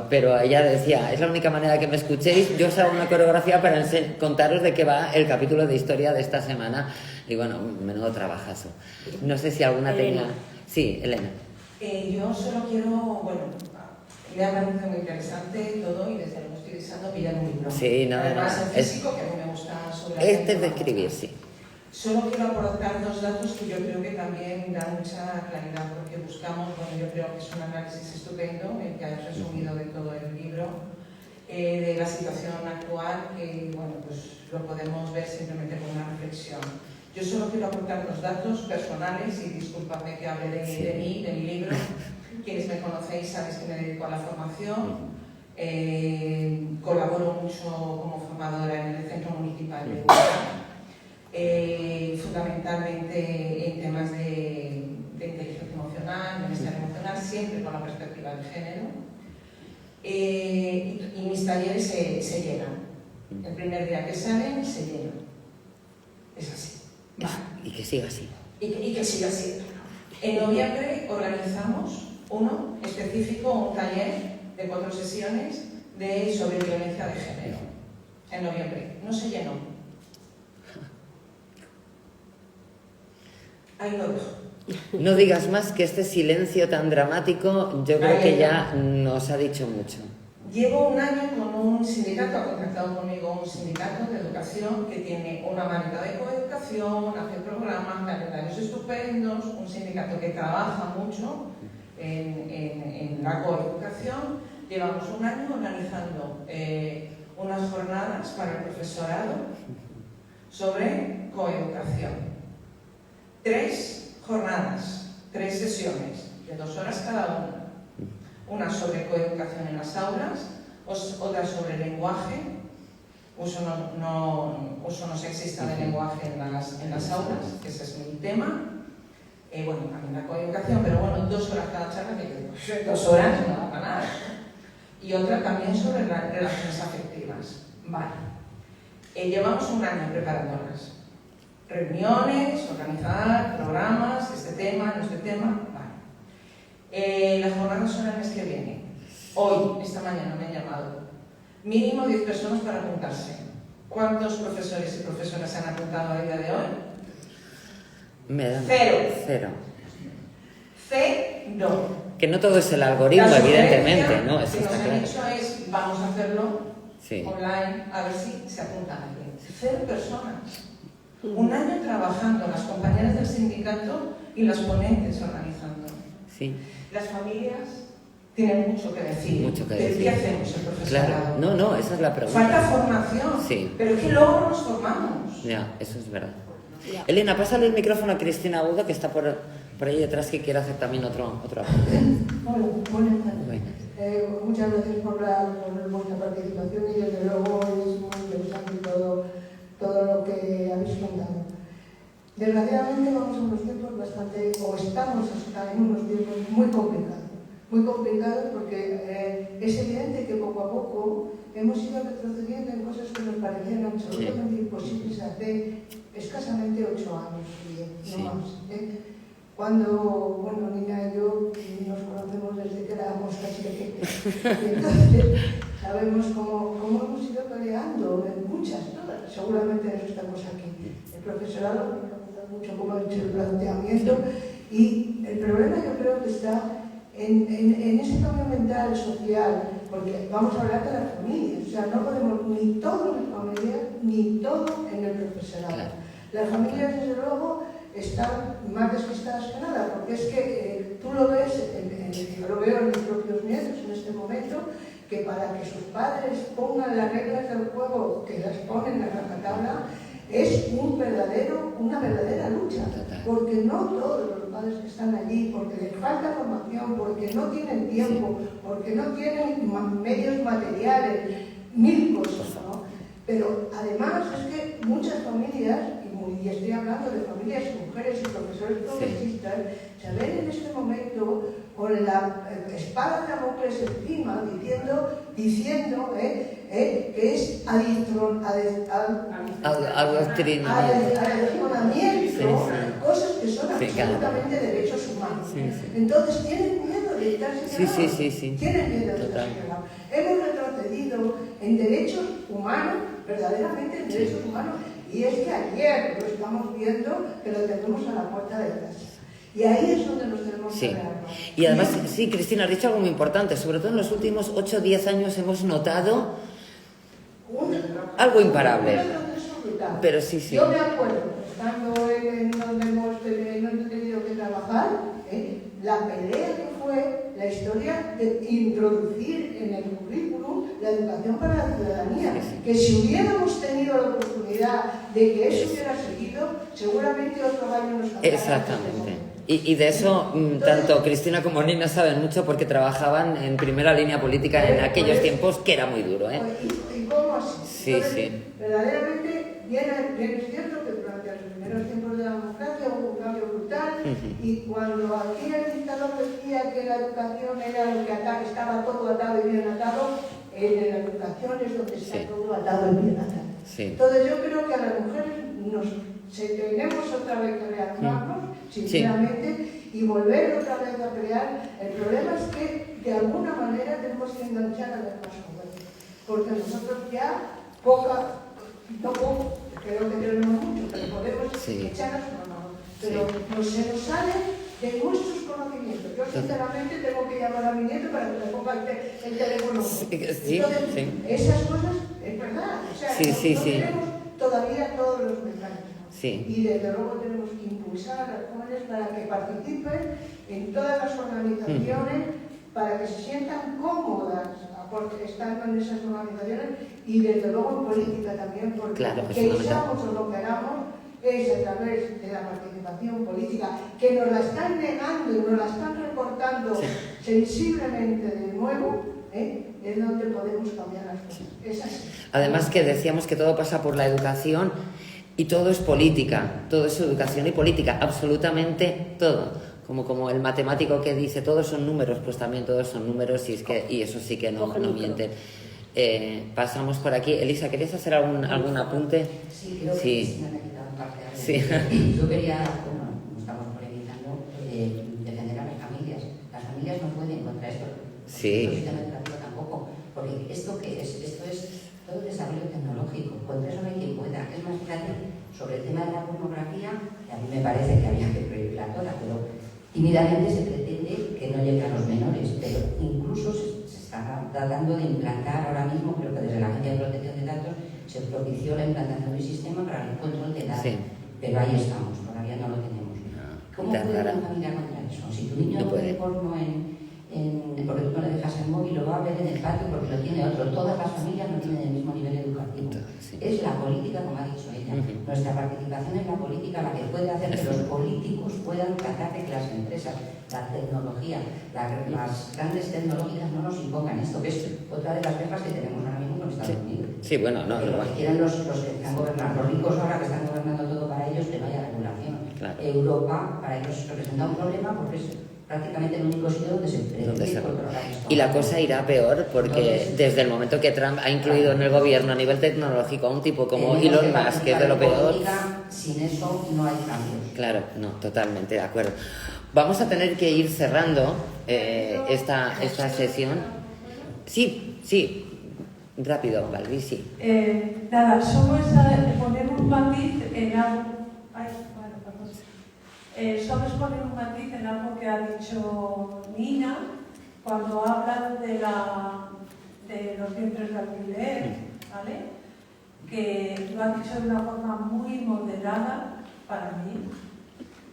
pero ella decía, es la única manera que me escuchéis, yo os hago una coreografía para contaros de qué va el capítulo de historia de esta semana. Y bueno, menudo trabajazo. No sé si alguna tenía... Sí, Elena. Yo solo quiero, bueno, me ha parecido muy interesante todo y desde luego estoy deseando pillar un libro. Sí, no, además no, en físico, que a mí me gusta sobre este es de escribir, sí. Solo quiero aportar dos datos que yo creo que también dan mucha claridad, porque buscamos, bueno, yo creo que es un análisis estupendo, el que has resumido de todo el libro, de la situación actual, que bueno, pues lo podemos ver simplemente con una reflexión. Yo solo quiero aportar dos datos personales, y discúlpame que hable de mí, de mi libro. Quienes me conocéis sabéis que me dedico a la formación, colaboro mucho como formadora en el Centro Municipal de Huelva, fundamentalmente en temas de inteligencia emocional, bienestar emocional, siempre con la perspectiva de género. Y mis talleres se llenan. El primer día que salen, se llenan. Es así. Vale. Y que siga así. Y que siga así. En noviembre organizamos uno específico, un taller de 4 sesiones sobre violencia de género. En noviembre. No se llenó. Ahí lo dejo. No digas más, que este silencio tan dramático yo creo que ya nos ha dicho mucho. Llevo un año con un sindicato, ha contactado conmigo un sindicato de educación que tiene una manita de coeducación, hace programas, calendarios estupendos, un sindicato que trabaja mucho en la coeducación. Llevamos un año organizando unas jornadas para el profesorado sobre coeducación. 3 jornadas, 3 sesiones de 2 horas cada una. Una sobre coeducación en las aulas, otra sobre lenguaje, uso no sexista del lenguaje en las aulas, que ese es mi tema. Bueno, también la coeducación, pero bueno, 2 horas cada charla, que 2 horas no da para nada. Y otra también sobre las relaciones afectivas. Vale. Llevamos un año preparándolas. Reuniones, organizar programas, este tema, no este tema. Las jornadas son el mes que viene. Hoy, esta mañana me han llamado. Mínimo 10 personas para apuntarse. ¿Cuántos profesores y profesoras se han apuntado a día de hoy? Cero. Que no todo es el algoritmo, evidentemente, ¿no? Eso que está nos claro. han dicho es, vamos a hacerlo online, a ver si se apunta alguien. 0 personas. Un año trabajando, las compañeras del sindicato y las ponentes organizando. Sí. Las familias tienen mucho que decir. Mucho que decir. ¿Qué hacemos el profesorado? Claro, no, esa es la pregunta. Falta formación, sí. Pero es que luego no nos formamos. Ya, eso es verdad. Ya. Elena, pásale el micrófono a Cristina Agudo, que está por ahí detrás, que quiere hacer también otro apunte. Hola, buenas tardes. Muchas gracias por vuestra participación, y desde luego es muy interesante todo lo que habéis contado. Desgraciadamente vamos a unos tiempos estamos en unos tiempos muy complicados porque es evidente que poco a poco hemos ido retrocediendo en cosas que nos parecían absolutamente imposibles hace escasamente 8 años, 10, no más. Cuando, bueno, Nina y yo nos conocemos desde que éramos casi pequeños, y entonces sabemos cómo hemos ido peleando en muchas, todas, seguramente eso estamos aquí. El profesorado me gusta mucho como ha dicho el planteamiento, y el problema yo creo que está en ese cambio mental, social, porque vamos a hablar de las familias, o sea, no podemos ni todo en la familia, ni todo en el profesorado. Claro. Las familias, desde luego, están más despistadas que nada, porque es que tú lo ves, yo lo veo en mis propios nietos en este momento, que para que sus padres pongan las reglas del juego, que las ponen a rajatabla, es una verdadera lucha, porque no todos los padres que están allí, porque les falta formación, porque no tienen tiempo, porque no tienen medios materiales, 1000 cosas, ¿no? Pero además es que muchas familias, y estoy hablando de familias, mujeres y profesores progresistas, se ven en este momento con la espada de Damocles encima, diciendo que es adoctrinamiento, cosas que son absolutamente derechos humanos. Entonces tienen miedo de quitarse de lado. Tienen miedo de quitarse de lado. Hemos retrocedido en derechos humanos, verdaderamente en derechos humanos, y es que ayer lo estamos viendo, que lo tenemos a la puerta de casa. Y ahí es donde nos tenemos que ver. Y además, sí, Cristina, has dicho algo muy importante. Sobre todo en los últimos 8 o 10 años hemos notado algo imparable. Pero sí. Yo me acuerdo, estando en donde hemos tenido que trabajar, la pelea que fue la historia de introducir en el currículum la educación para la ciudadanía. Que si hubiéramos tenido la oportunidad de que eso hubiera seguido, seguramente otro gallo nos habría. Exactamente. Y de eso tanto Cristina como Nina saben mucho porque trabajaban en primera línea política en aquellos tiempos, que era muy duro, ¿eh? ¿Y cómo así? Sí, Entonces, sí. Verdaderamente, bien es cierto que durante los primeros tiempos de la democracia hubo un cambio brutal y cuando aquí el dictador decía que la educación era lo que estaba todo atado y bien atado, en la educación es donde está todo atado y bien atado. Entonces yo creo que a las mujeres tenemos otra vez que reactivarnos, sinceramente, y volver otra vez a crear. El problema es que de alguna manera tenemos que enganchar a las más jóvenes, porque nosotros ya no poco, creo que tenemos mucho, pero podemos echar a su mano, pero se nos sale de nuestros conocimientos. Yo sinceramente tengo que llamar a mi nieto para que me ponga el teléfono. Entonces, esas cosas, es verdad, o sea, no tenemos todavía todos los mecanismos. Y desde luego tenemos que impulsar a las jóvenes para que participen en todas las organizaciones, para que se sientan cómodas porque estando en esas organizaciones y desde luego en política también, porque queramos o no queramos, es a través de la participación política que nos la están negando y nos la están recortando sensiblemente de nuevo, es donde podemos cambiar las cosas. Es así. Además que decíamos que todo pasa por la educación y todo es política, todo es educación y política, absolutamente todo. Como el matemático que dice todos son números, pues también todos son números y eso sí que no mienten. Pasamos por aquí. Elisa, ¿querías hacer algún apunte? Sí, creo que me ha quitado parte. Yo quería, no estamos polemizando, defender a las familias. Las familias no pueden contra esto. El sistema educativo tampoco. Porque ¿esto qué es? Esto es todo el desarrollo tecnológico. Contra eso no hay quien pueda. Es más fácil sobre el tema de la pornografía, que a mí me parece que había que prohibirla toda, pero tímidamente se pretende que no llegue a los menores, pero incluso se está tratando de implantar ahora mismo, creo que desde la Agencia de Protección de Datos se propició la implantación de un sistema para el control de edad, pero ahí estamos, todavía no lo tenemos. ¿Cómo puede una familia contra eso? Si tu niño no ve porno porque tú no le dejas el móvil, lo va a ver en el patio porque lo tiene otro, todas las familias no tienen el mismo nivel educativo. Es la política, como ha dicho ella. Nuestra participación en la política la que puede hacer que los políticos puedan tratar de que las empresas, la tecnología, las grandes tecnológicas no nos impongan esto, que es otra de las guerras que tenemos ahora mismo con Estados Unidos. Sí, bueno, no. Lo que quieren los que están gobernando, los ricos ahora que están gobernando todo para ellos, que no haya regulación. Europa, para ellos representa un problema porque es prácticamente el único sitio donde se pretende controlar esto. Y la cosa irá peor porque desde el momento que Trump ha incluido en el gobierno a nivel tecnológico a un tipo como Elon Musk, que es de lo peor. Sin eso no hay cambios. Claro, no, totalmente de acuerdo. Vamos a tener que ir cerrando esta sesión. Sí, rápido, Valvi, sí. Nada, solo es poner un matiz en algo. Solo es poner un matiz en algo que ha dicho Nina cuando habla de los vientres de alquiler, ¿vale? Que lo ha dicho de una forma muy moderada para mí.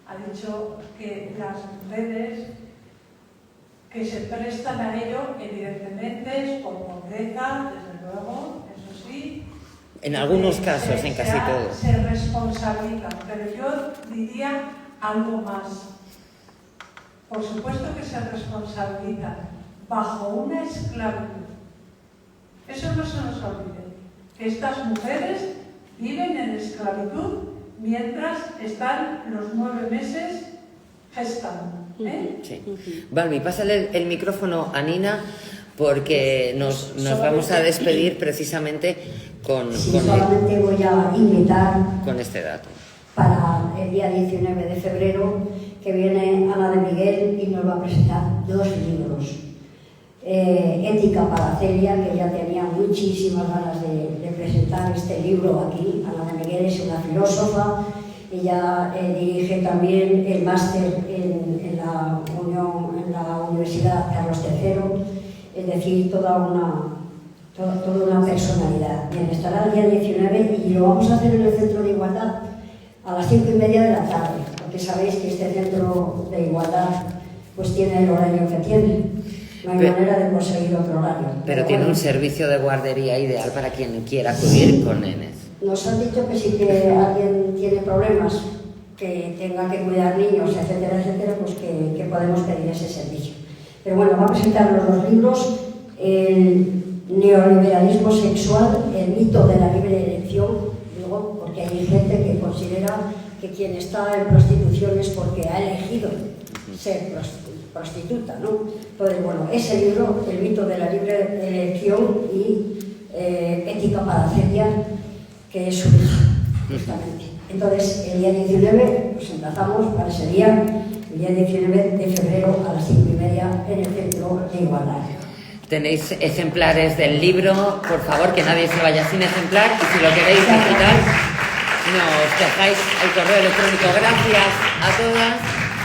Ha dicho que las mujeres que se prestan a ello, evidentemente, es por pobreza, desde luego, eso sí. En algunos casos, en casi todos. Se responsabilizan, pero yo diría algo más. Por supuesto que se responsabilizan bajo una esclavitud. Eso no se nos olvide. Que estas mujeres viven en esclavitud mientras están los 9 meses gestando. Sí. Valvi, pásale el micrófono a Nina porque nos vamos a despedir precisamente con solamente voy a invitar con este dato. Para el día 19 de febrero, que viene Ana de Miguel y nos va a presentar 2 libros. Ética para Celia, que ya tenía muchísimas ganas de presentar este libro aquí. Ana de Miguel es una filósofa, ella dirige también el máster en la Universidad Carlos III, es decir, toda toda una personalidad. Bien, estará el día 19 y lo vamos a hacer en el Centro de Igualdad a las 5:30 de la tarde, porque sabéis que este Centro de Igualdad pues tiene el horario que tiene. No hay manera de conseguir otro horario. Pero tiene un servicio de guardería ideal para quien quiera acudir con nenes. Nos han dicho que si que alguien tiene problemas, que tenga que cuidar niños, etcétera, etcétera, pues que podemos pedir ese servicio. Pero bueno, va a presentar los dos libros, el neoliberalismo sexual, el mito de la libre elección, digo, porque hay gente que considera que quien está en prostitución es porque ha elegido ser prostituta, ¿no? Entonces, bueno, ese libro, el mito de la libre elección y ética paracelia, que es su hija, justamente. Entonces, el día 19, pues emplazamos para ese día, el día 19 de febrero a las 5:30 en el Centro de Igualdad. Tenéis ejemplares del libro, por favor, que nadie se vaya sin ejemplar, y si lo queréis digital, nos dejáis el correo electrónico. Gracias a todas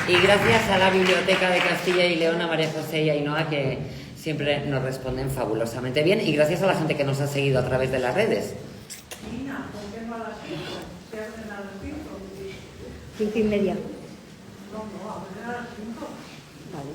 y gracias a la Biblioteca de Castilla y León, a María José y Ainhoa, que siempre nos responden fabulosamente bien, y gracias a la gente que nos ha seguido a través de las redes. 5:30. No, a ver, a las 5. Vale.